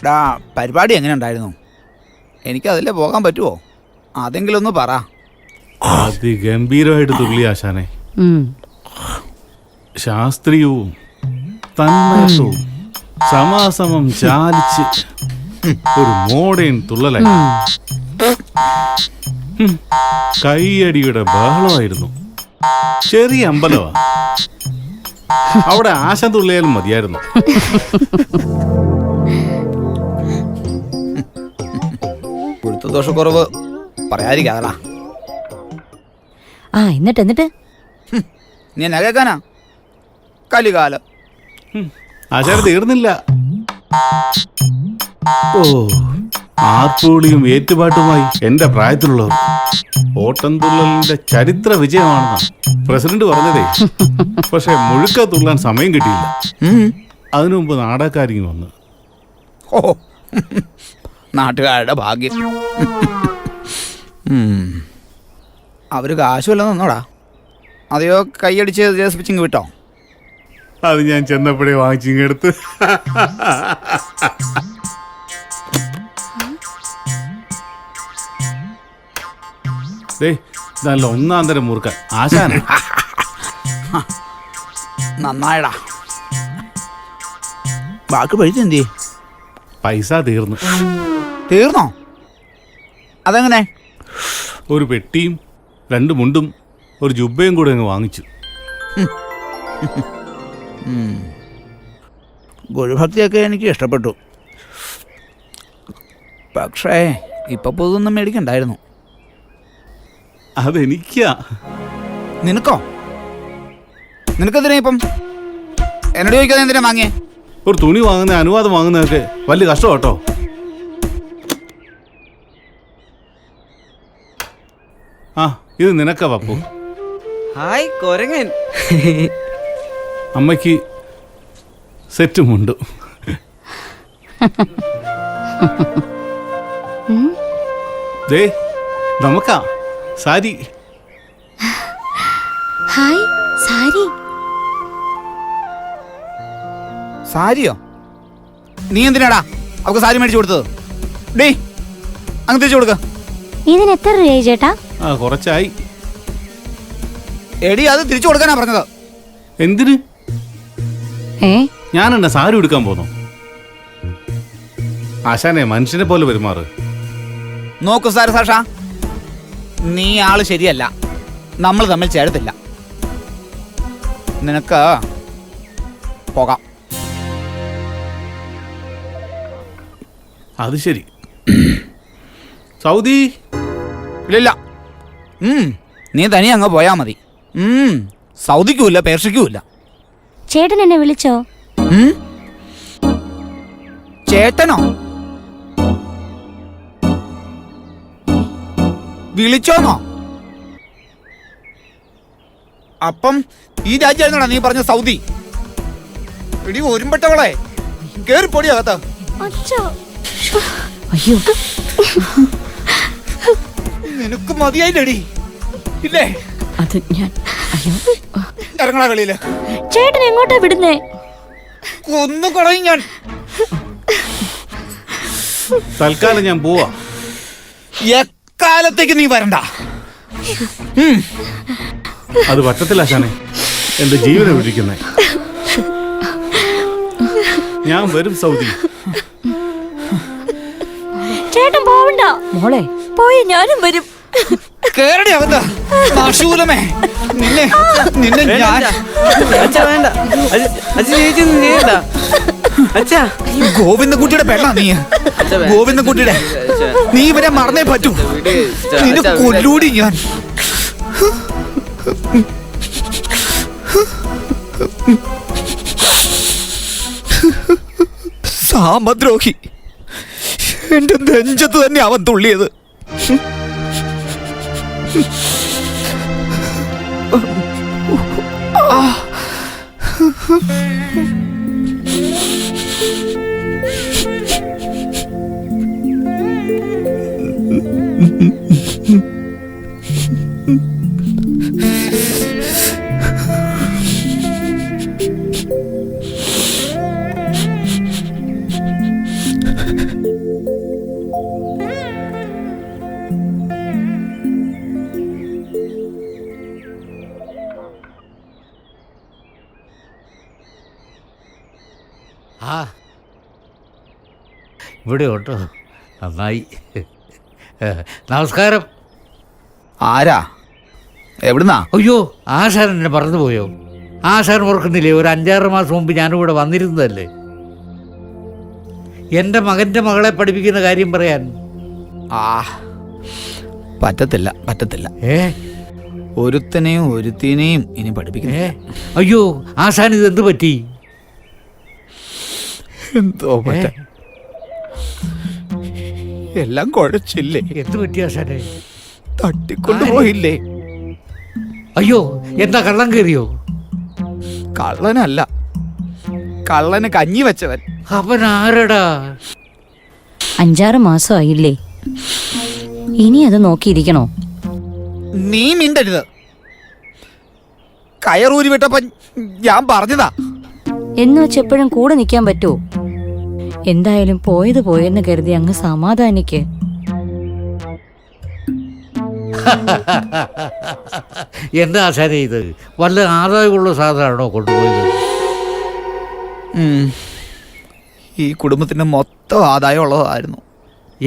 ഡാ, പരിപാടി എങ്ങനെ ഉണ്ടായിരുന്നു? എനിക്കതിലേ പോകാൻ പറ്റുമോ? അതെങ്കിലും ഒന്ന് പറ. അതിഗംഭീരമായിട്ട് തുള്ളി ആശാനെ. ശാസ്ത്രീയവും തന്മയത്വവും സമാസമം ചാലിച്ച് ഒരു മോഡേൺ തുള്ളലായി. കൈയടിയുടെ ബഹളമായിരുന്നു. ചെറിയ അമ്പലമാ. അവിടെ ആശം തുള്ളിയാലും മതിയായിരുന്നു. ദോഷക്കുറവ് പറയാതിരിക്കാതടാ. എന്നിട്ട് നീ എന്നാ കേൾക്കാനാ? കലികാലം. ആശാന തീർന്നില്ല. ഓ, ആർപ്പുവിളിയും ഏറ്റുപാട്ടുമായി എന്റെ പ്രായത്തിലുള്ളവർ. ഓട്ടംതുള്ളലിന്റെ ചരിത്ര വിജയമാണെന്നാണ് പ്രസിഡന്റ് പറഞ്ഞതേ. പക്ഷെ മുഴുക്ക തുള്ളാൻ സമയം കിട്ടിയില്ല. അതിനു മുമ്പ് നാടകക്കാരിങ്ങി വന്ന്. ഓ, നാട്ടുകാരുടെ ഭാഗ്യം. അവര് കാശ് വല്ലതും തന്നോടാ? അതെയോ കൈയടിച്ച് ജേസിപ്പിച്ചിങ് വിട്ടോ? അത് ഞാൻ ചെന്നപ്പോഴേ വാങ്ങിച്ചിങ്ങെടുത്ത്. നല്ല ഒന്നാം തരം മുറുക്കാൻ ആശാന. നന്നായടാ. ബാക്കി പൈസ എന്തി? പൈസ തീർന്നു. തീർന്നോ? അതെങ്ങനെ? ഒരു പെട്ടിയും 2 മുണ്ടും ഒരു ജുബയും കൂടെ അങ്ങ് വാങ്ങിച്ചു. ഗുരുഭക്തിയൊക്കെ എനിക്ക് ഇഷ്ടപ്പെട്ടു. പക്ഷേ ഇപ്പൊ പുതൊന്നും മേടിക്കണ്ടായിരുന്നു. അതെനിക്കാ. നിനക്കോ? നിനക്കെന്തിനാ ഇപ്പം എന്നോട് ചോദിക്കാതെ എന്തിനാ വാങ്ങിയേ? ഒരു തുണി വാങ്ങുന്ന അനുവാദം വാങ്ങുന്നതൊക്കെ വലിയ കഷ്ടം കേട്ടോ. ആ ഇത് നിനക്കാ പപ്പു. ഹായ് കൊരങ്ങൻ. അമ്മയ്ക്ക് സെറ്റുമുണ്ട്. ദേ നമുക്കാ സാരി. ഹായ് സാരി. സാരിയോ? നീ എന്തിനാടാ അവൾക്ക് സാരി മേടിച്ചു കൊടുത്തത്? ഡേ അങ്ങ് തിരിച്ചു കൊടുക്ക. ഇതിന് എത്ര രൂപയായി ചേട്ടാ? ആ കുറച്ചായി. എടി അത് തിരിച്ചു കൊടുക്കാനാ പറഞ്ഞത്. എന്തിന്? ഞാൻ എന്നാ സാരി എടുക്കാൻ പോന്നോ? ആശാനെ മനുഷ്യനെ പോലെ പെരുമാറ്. നോക്കൂ സാഷ, നീ ആള് ശരിയല്ല. നമ്മൾ തമ്മിൽ ചേർത്തില്ല. നിനക്ക് പോകാം. അത് ശരി. സൗദി ഇല്ല. നീ തനി അങ്ങ് പോയാ മതി. സൗദിക്കുമില്ല പേർഷ്യക്കുമില്ല. ചേട്ടൻ എന്നെ വിളിച്ചോ? ചേട്ടനോ? വിളിച്ചോന്നോ? അപ്പം ഈ രാജ്യമായിരുന്നോടാ നീ പറഞ്ഞ സൗദി? ഇടി ഒരുമ്പെട്ടവളെ കേറി പൊടി അകത്ത്. അയ്യോ നിനക്ക് മതിയായില്ലടി ഇല്ലേ? അത് ഞാൻ ഇറങ്ങണ കളിയില്. ചേട്ടൻ എങ്ങോട്ടാ വിടുന്നേ? കൊന്നു കളയും ഞാൻ. തൽക്കാലം ഞാൻ പോവാ. എക്കാലത്തേക്ക് നീ വരണ്ട. അത് പറ്റത്തില്ല ആശാനെ, എന്റെ ജീവനെ വിളിക്കുന്നേ. ഞാൻ വരും സൗദി. ചേട്ടൻ പോവണ്ട. മോളെ പോയി ഞാനും വരും. കേറടി അകത്ത്. നാശൂലമേ നിന്നെ നിന്നെ ഞാൻ. വേണ്ട ഗോവിന്ദൻകുട്ടിയുടെ പെണ്ണാ നീ. ഗോവിന്ദൻകുട്ടിയുടെ. നീ ഇവരെ മറന്നേ പറ്റൂ. നിന്നെ കൊല്ലൂടി ഞാൻ. സാമദ്രോഹി. എന്റെ നെഞ്ചത്ത് തന്നെ അവൻ തുള്ളിയത്. ആ ഇവിടെ ഉണ്ടോ? നന്നായി. നമസ്കാരം. ആരാ? എവിടുന്നാ? അയ്യോ ആശാൻ എന്നെ മറന്നുപോയോ? ആശാൻ ഓർക്കുന്നില്ലേ, ഒരു 5-6 മാസം മുമ്പ് ഞാനിവിടെ വന്നിരുന്നതല്ലേ എൻ്റെ മകൻ്റെ മകളെ പഠിപ്പിക്കുന്ന കാര്യം പറയാൻ. പറ്റത്തില്ല പറ്റത്തില്ല. ഒരുത്തനെയും ഒരുത്തിനെയും ഇനി പഠിപ്പിക്കുന്നേ. അയ്യോ ആശാൻ ഇതെന്ത് പറ്റി? എന്തോ പറ്റ എല്ലാം കുഴച്ചില്ലേ? എന്ത് പറ്റി ആശാനെ? തട്ടിക്കൊണ്ടുപോയില്ലേ? അയ്യോ എന്താ കള്ളം കയറിയോ? കള്ളനല്ല, കള്ളന് കഞ്ഞി വെച്ചവൻ. അവൻ ആരടാ? 5-6 മാസമായില്ലേ, ഇനി അത് നോക്കിയിരിക്കണോ? നീ മിണ്ടരുത്. കയറൂരി വിട്ടപ്പോ ഞാൻ പറഞ്ഞതാ. എന്ന് വെച്ചെപ്പോഴും കൂടെ നിൽക്കാൻ പറ്റുമോ? എന്തായാലും പോയത് പോയെന്ന് കരുതി അങ്ങ് സമാധാനിക്ക്. എന്താ ആശാനെ ഇത്? വല്ല ആദായമുള്ള സാധനമാണോ കൊണ്ടുപോയത്? ഈ കുടുംബത്തിന്റെ മൊത്തം ആദായം ഉള്ളതായിരുന്നു.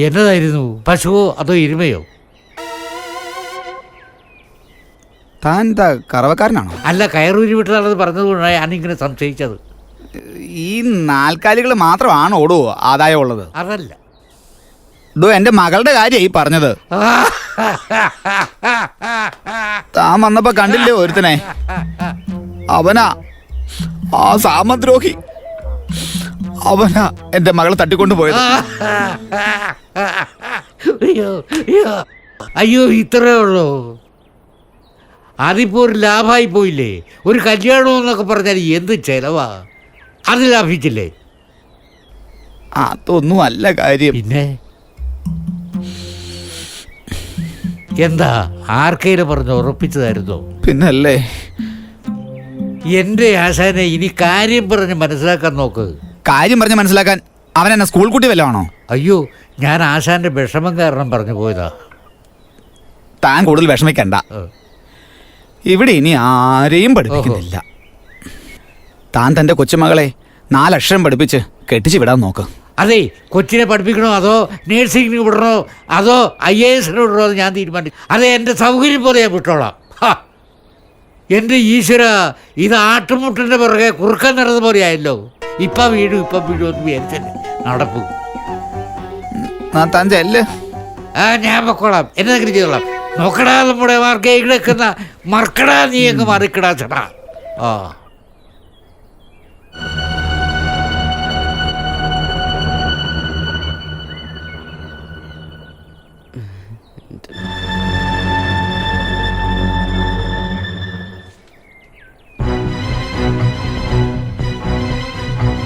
എന്നതായിരുന്നു? പശുവോ അതോ എരുമയോ? താൻ എന്താ കറവക്കാരനാണോ? അല്ല, കയറൂരി വിട്ടതാണെന്ന് പറഞ്ഞതുകൊണ്ടാണ് ഞാനിങ്ങനെ സംശയിച്ചത്. ഈ 4 കാലികൾ മാത്രമാണ് ഓടുവോ ആദായം ഉള്ളത്? അതല്ല. എന്റെ മകളുടെ കാര്യ ഈ പറഞ്ഞത്. താൻ വന്നപ്പോ കണ്ടില്ലേ ഒരുത്തനെ? അവനാ ആ സാമദ്രോഹി. അവനാ എന്റെ മകളെ തട്ടിക്കൊണ്ടു പോയത്. അയ്യോ ഇത്രേ ഉള്ളൂ. അതിപ്പോ ഒരു ലാഭമായി പോയില്ലേ? ഒരു കല്യാണം എന്നൊക്കെ പറഞ്ഞാൽ എന്ത് ചെലവാ? അത് ലാഭിച്ചില്ലേ? അതൊന്നും അല്ല കാര്യം. പിന്നെ എന്താ? ആർക്കേലും പറഞ്ഞ് ഉറപ്പിച്ചതായിരുന്നോ? പിന്നല്ലേ. എന്റെ ആശാനെ ഇനി കാര്യം പറഞ്ഞ് മനസ്സിലാക്കാൻ നോക്ക്. കാര്യം പറഞ്ഞ് മനസ്സിലാക്കാൻ അവൻ എന്നെ സ്കൂൾ കുട്ടി വല്ലതാണോ? അയ്യോ, ഞാൻ ആശാന്റെ വിഷമം കാരണം പറഞ്ഞു പോയതാ. താൻ കൂടുതൽ വിഷമിക്കണ്ട. ഇവിടെ ഇനി ആരെയും പഠിപ്പിക്കുന്നില്ല. താൻ തന്റെ കൊച്ചുമകളെ 4 അക്ഷരം പഠിപ്പിച്ച് കെട്ടിച്ച് വിടാൻ നോക്ക്. അതെ, കൊച്ചിനെ പഠിപ്പിക്കണോ അതോ നേഴ്സിംഗിന് വിടണോ അതോ IAS വിടണോ എന്ന് ഞാൻ തീരുമാനിക്കും. അതെ, എൻ്റെ സൗകര്യം പോലെ ഞാൻ വിട്ടോളാം. എൻ്റെ ഈശ്വര, ഇത് ആട്ടുമുട്ടിൻ്റെ പുറകെ കുറുക്കൻ നടന്ന പോലെ ആയല്ലോ. ഇപ്പം വീടും എന്ന് വിചാരിച്ചല്ലേ നടപ്പു. താൻ ചെല്ല്. ഞാൻ പൊക്കോളാം, എന്തെങ്കിലും ചെയ്തോളാം. നോക്കടാ നമ്മുടെ മാർക്കേ കിടക്കുന്ന മറക്കടാ, നീ അങ്ങ് മറിക്കടാ ചേട്ടാ.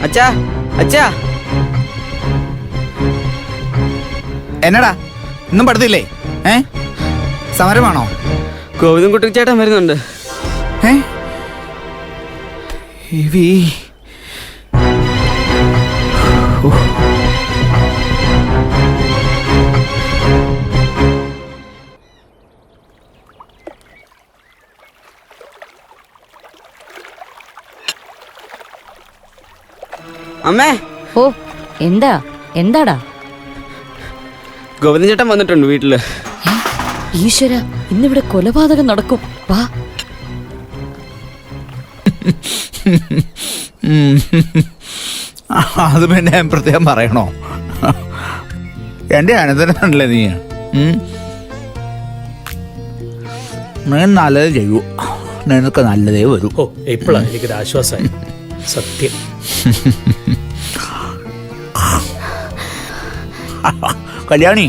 അച്ഛാ അച്ഛാ, എന്നടാ ഇന്നും പഠിത്തില്ലേ? സമരമാണോ? ഗോവിന്ദൻകുട്ടി ചേട്ടൻ വരുന്നുണ്ട്. അമ്മേ. ഓ, എന്താടാ? ഗോവിന്ദൻ ചേട്ടൻ വന്നിട്ടുണ്ട് വീട്ടില്. ഈശ്വര, ഇന്നിവിടെ കൊലപാതകം നടക്കും. വാ. അത് പിന്നെ പ്രത്യേകം പറയണോ? എന്റെ അനുസരണല്ലേ നീ? നീ നല്ലത് ചെയ്യൂ, നിനക്ക് നല്ലതേ വരൂ. ഓ, ഇപ്പോഴാണ് എനിക്കൊരു ആശ്വാസമായി. സത്യം. കല്യാണി,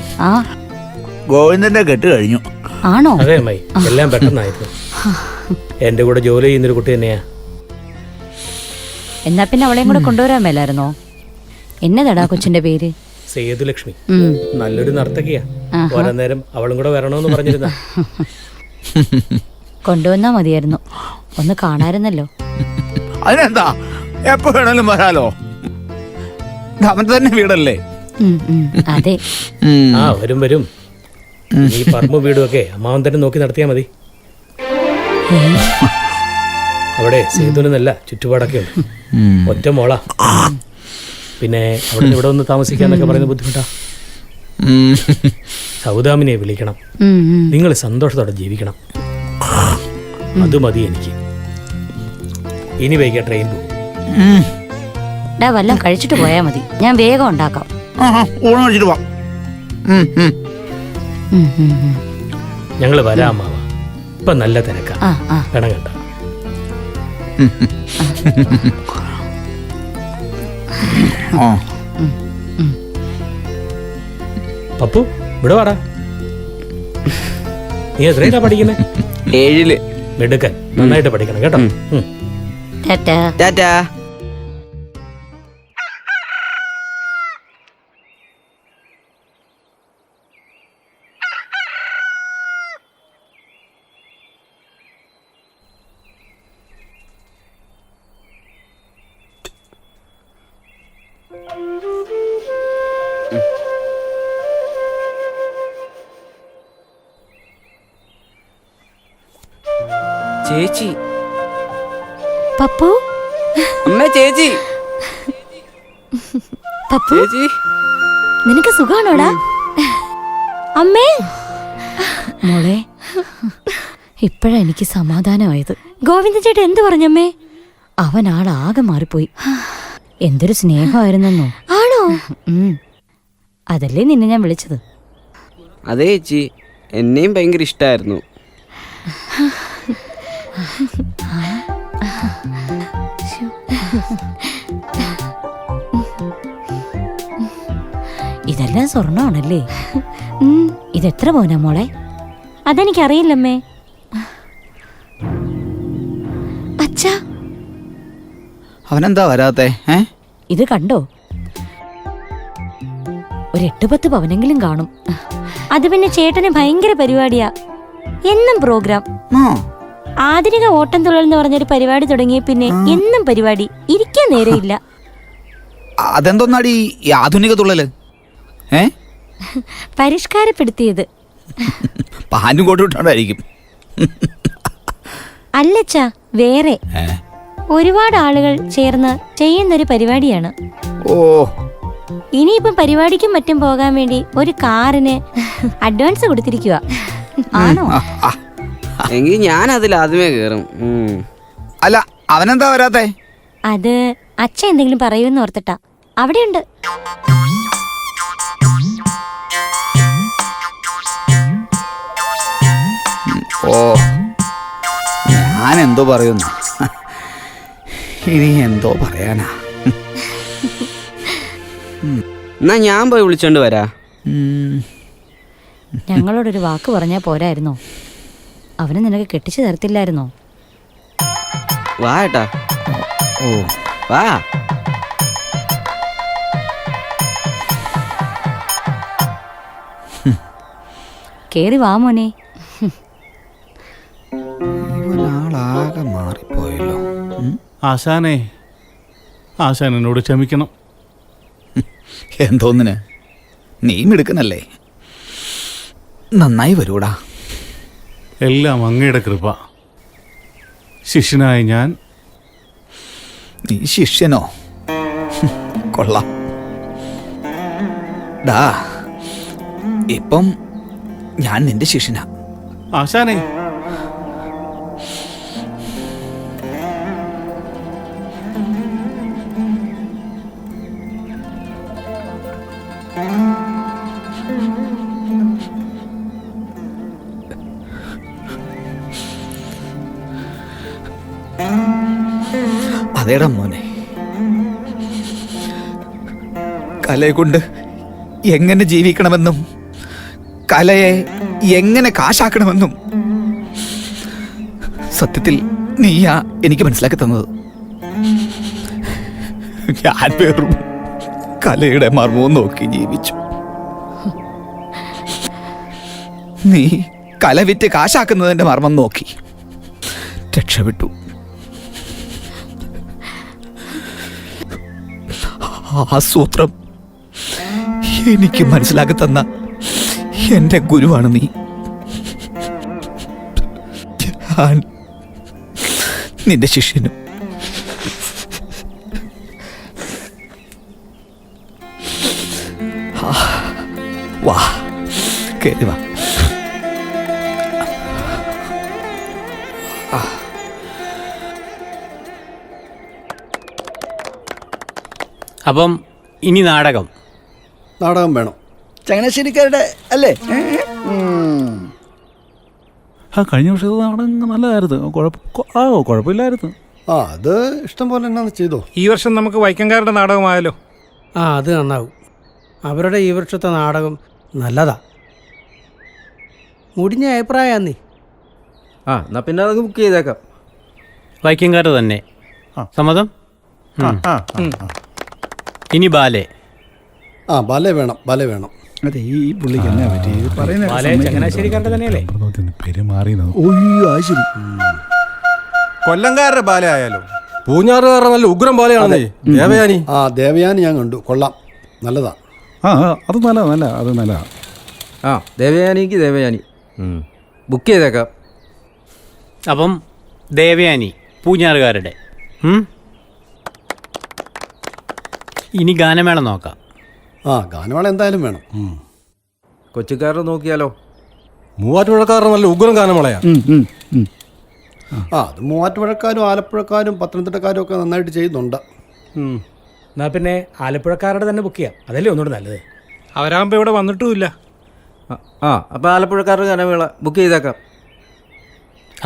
ഗോവിന്ദന്റെ കെട്ട് കഴിഞ്ഞു. ആണോ? അതെ അമ്മായി, എല്ലാം പെട്ടെന്നായിരുന്നു. എന്റെ കൂടെ ജോലി ചെയ്യുന്നൊരു കുട്ടി തന്നെയാ. എന്നാ പിന്നെ അവളെയും കൂടെ കൊണ്ടുവരാൻ മേലായിരുന്നോ? എന്നതാടാ കൊച്ചിന്റെ പേര്? സേതുലക്ഷ്മി. നല്ലൊരു നർത്തകിയാ. ഓരോ നേരം അവളും കൂടെ വരണമെന്ന് പറഞ്ഞിരുന്ന. കൊണ്ടുവന്നാ മതിയായിരുന്നു, ഒന്ന് കാണാറുന്നല്ലോ. അതിനെന്താ, എപ്പോ വേണേലും വരാലോ. അവൻ തന്നെ വീടല്ലേ. അതെ. വരും. ഈ പറമ്പും വീടും ഒക്കെ അമ്മാവൻ തന്നെ നോക്കി നടത്തിയാ മതി. അവിടെ സേതുവിനല്ല ചുറ്റുപാടൊക്കെ ഉണ്ട്. ഒറ്റ മോളാ. പിന്നെ അവിടെ ഇവിടെ ഒന്ന് താമസിക്കാന്നൊക്കെ പറയുന്നത് ബുദ്ധിമുട്ടാ. സൗദാമിനെ വിളിക്കണം. നിങ്ങൾ സന്തോഷത്തോടെ ജീവിക്കണം. അത് മതി എനിക്ക്. ഇനി വൈകിട്ട് ട്രെയിൻ പോകും. വല്ലതും കഴിച്ചിട്ട് പോയാ മതി, ഞാൻ വേഗം ഉണ്ടാക്കാം. ഞങ്ങള് വരാം അമ്മാവ. ഇപ്പൊ നല്ല തിരക്കാ, വേണം കേട്ടോ. പപ്പു, ഇവിടെ വാടാ. നീ എത്രയിലാ പഠിക്കുന്നേ? 7. മിടുക്കൻ, നന്നായിട്ട് പഠിക്കണം കേട്ടോ. ടാറ്റാ. ചേച്ചി. പപ്പു. അമ്മ, ചേച്ചി. പപ്പു, ചേച്ചി, നിനക്ക് സുഖാണോടാ? അമ്മേ. മോളെ, ഇപ്പോഴാ എനിക്ക് സമാധാനമായത്. ഗോവിന്ദൻ ചേട്ടൻ എന്ത് പറഞ്ഞമ്മേ? അവൻ ആളാകെ മാറിപ്പോയി. എന്തൊരു സ്നേഹമായിരുന്നെന്നോ. ആണോ? അതല്ലേ നിന്നെ ഞാൻ വിളിച്ചത്. അതേ ചേച്ചി, എന്നെയും ഭയങ്കര ഇഷ്ടമായിരുന്നു. ഇതെല്ലാം സ്വർണ്ണമാണല്ലേ? ഇതെത്ര പോനാ മോളെ? അതെനിക്കറിയില്ലമ്മേ. അച്ഛാ, അവനെന്താ വരാത്തെ? ഇത് കണ്ടോ? ഒരു 8-10 പവനെങ്കിലും കാണും. അത് പിന്നെ ചേട്ടന് ഭയങ്കര പരിപാടിയാ. എന്നും പ്രോഗ്രാം. ആധുനിക ഓട്ടം തുള്ളൽ എന്ന് പറഞ്ഞൊരു പരിപാടി തുടങ്ങിയ പിന്നെ എന്നും പരിപാടി, ഇരിക്കാൻ നേരെയില്ല. അതെന്തോന്നാടി ഈ ആധുനിക തുള്ളല്? പരിഷ്കാരപ്പെടുത്തിയത്. പാനും കൊണ്ടിട്ടായിരിക്കും. അല്ലച്ചാ, വേറെ ഒരുപാട് ആളുകൾ ചേർന്ന് ചെയ്യുന്നൊരു പരിപാടിയാണ്. ഓ, ഇനിയിപ്പം പരിപാടിക്കും മറ്റും പോകാൻ വേണ്ടി ഒരു കാറിന് അഡ്വാൻസ് കൊടുത്തിരിക്കുക. ആണോ? എങ്കിൽ ഞാൻ അതിൽ ആദ്യമേ കയറും. അല്ല, അവനെന്താ വരാത്തെ? അത് അച്ഛൻ എന്തെങ്കിലും പറയുമെന്ന് ഓർത്തിട്ടാ. അവിടെയുണ്ട്. ഓ, ഞാൻ എന്തോ പറയുന്നു. ഇനി എന്തോ പറയാനാ. എന്നാ ഞാൻ പോയി വിളിച്ചോണ്ട് വരാ. ഞങ്ങളോടൊരു വാക്ക് പറഞ്ഞാ പോരായിരുന്നോ? അവനെ നിനക്ക് കെട്ടിച്ചു തരത്തില്ലായിരുന്നോ? വാ ഏട്ടാ. ഓ, വാ. കേറി വാ മോനെ. ഇവനാളാകെ മാറിപ്പോയല്ലോ. ആശാനെ, ആശാൻ എന്നോട് ക്ഷമിക്കണം. എന്തോന്നിന്? നീ മിടുക്കനല്ലേ, നന്നായി വരൂടാ. എല്ലാം അങ്ങയുടെ കൃപ. ശിഷ്യനായ ഞാൻ. നീ ശിഷ്യനോ? കൊള്ളാം. ഡാ, ഇപ്പം ഞാൻ നിന്റെ ശിഷ്യനാ. ആശാനെ, അതേടാ മോനെ, കലയെ കൊണ്ട് എങ്ങനെ ജീവിക്കണമെന്നും കലയെ എങ്ങനെ കാശാക്കണമെന്നും സത്യത്തിൽ നീയാ എനിക്ക് മനസ്സിലാക്കി തന്നത്. ഞാൻ വെറും കലയുടെ മർമ്മവും നോക്കി ജീവിച്ചു. നീ കല വിറ്റ് കാശാക്കുന്നതിന്റെ മർമ്മം നോക്കി രക്ഷപ്പെട്ടു. ആ സൂത്രം എനിക്ക് മനസ്സിലാക്കി തന്ന എന്റെ ഗുരുവാണ് നീ. ഞാൻ നിന്റെ ശിഷ്യനും. വാ, കേറി വാ. അപ്പം ഇനി നാടകം. നാടകം വേണം. ചങ്ങനാശ്ശേരിക്കാരുടെ അല്ലേ? കഴിഞ്ഞ വർഷത്തെ നാടകം നല്ലതായിരുന്നു. കുഴപ്പമില്ലായിരുന്നു. അത് ഇഷ്ടം പോലെ എന്നാന്ന് ചെയ്തോ. ഈ വർഷം നമുക്ക് വൈക്കംകാരുടെ നാടകമായാലോ? അത് നന്നാവും. അവരുടെ ഈ വർഷത്തെ നാടകം നല്ലതാ. മുടിഞ്ഞ അഭിപ്രായാന്നീ. എന്നാ പിന്നെ അത് ബുക്ക് ചെയ്തേക്കാം. വൈക്കംകാർ തന്നെ. സമ്മതം? ഇനി ബാലെ. ബാലെ വേണം, ബാലെ വേണം. അതെ, ഈ പുള്ളിക്ക് എന്നാ പറ്റി? ബാലെ ചങ്ങനാശ്ശേരിക്കാരുടെ തന്നെയല്ലേ? പെരുമാറി. കൊല്ലംകാരുടെ ബാല ആയാലോ? പൂഞ്ഞാറുകാരുടെ നല്ല ഉഗ്രം ബാലയാണേ ദേവയാനി. ദേവയാനി ഞാൻ കണ്ടു, കൊള്ളാം, നല്ലതാ. അത് നല്ല അത് നല്ലതാ. ദേവയാനിക്ക് ദേവയാനി ബുക്ക് ചെയ്തേക്കാം. അപ്പം ദേവയാനി പൂഞ്ഞാറുകാരുടെ. ഇനി ഗാനമേള നോക്കാം. ഗാനമേള എന്തായാലും വേണം. കൊച്ചിക്കാരുടെ നോക്കിയാലോ? മൂവാറ്റുപുഴക്കാരുടെ നല്ല ഉഗ്രം ഗാനമേളയാ. അത് മൂവാറ്റുപുഴക്കാരും ആലപ്പുഴക്കാരും പത്തനംതിട്ടക്കാരും ഒക്കെ നന്നായിട്ട് ചെയ്യുന്നുണ്ട്. എന്നാ പിന്നെ ആലപ്പുഴക്കാരുടെ തന്നെ ബുക്ക് ചെയ്യാം. അതല്ലേ ഒന്നുകൂടെ നല്ലത്. അവരാകുമ്പോൾ ഇവിടെ വന്നിട്ടുമില്ല. അപ്പോൾ ആലപ്പുഴക്കാരുടെ ഗാനമേള ബുക്ക് ചെയ്തേക്കാം.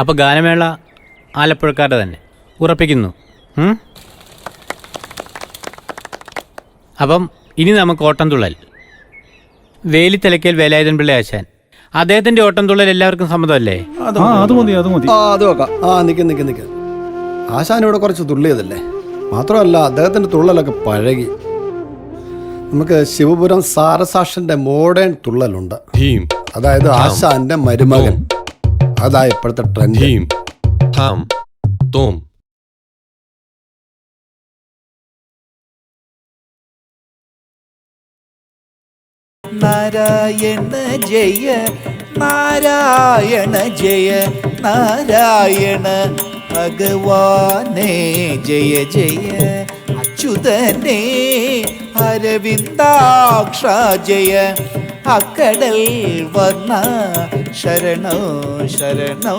അപ്പോൾ ഗാനമേള ആലപ്പുഴക്കാരുടെ തന്നെ ഉറപ്പിക്കുന്നു. അപ്പം ഇനി നമുക്ക് ഓട്ടംതുള്ളൽ. വേലിത്തലയ്ക്കൽ വേലായുധൻ പിള്ള ആശാൻ, അദ്ദേഹത്തിൻ്റെ ഓട്ടംതുള്ളൽ എല്ലാവർക്കും സമ്മതമല്ലേ? അത് മതി. അത് വെക്കാം. നിക്ക് ആശാൻ ഇവിടെ കുറച്ച് തുള്ളിയതല്ലേ. മാത്രമല്ല അദ്ദേഹത്തിൻ്റെ തുള്ളലൊക്കെ പഴകി. നമുക്ക് ശിവപുരം സാരസാക്ഷന്റെ മോഡേൺ തുള്ളലുണ്ട്. ധീം അതായത് ആശാന്റെ മരുമകൻ. അതാ ഇപ്പോഴത്തെ ട്രെൻഡ്. ധീം ധാം തോം. നാരായണ ജയ നാരായണ ജയ നാരായണ ഭഗവാനേ ജയ ജയ അച്യുതനേ അരവിന്ദാക്ഷ ജയ അക്കടൽ വർണ്ണ ശരണോ ശരണോ.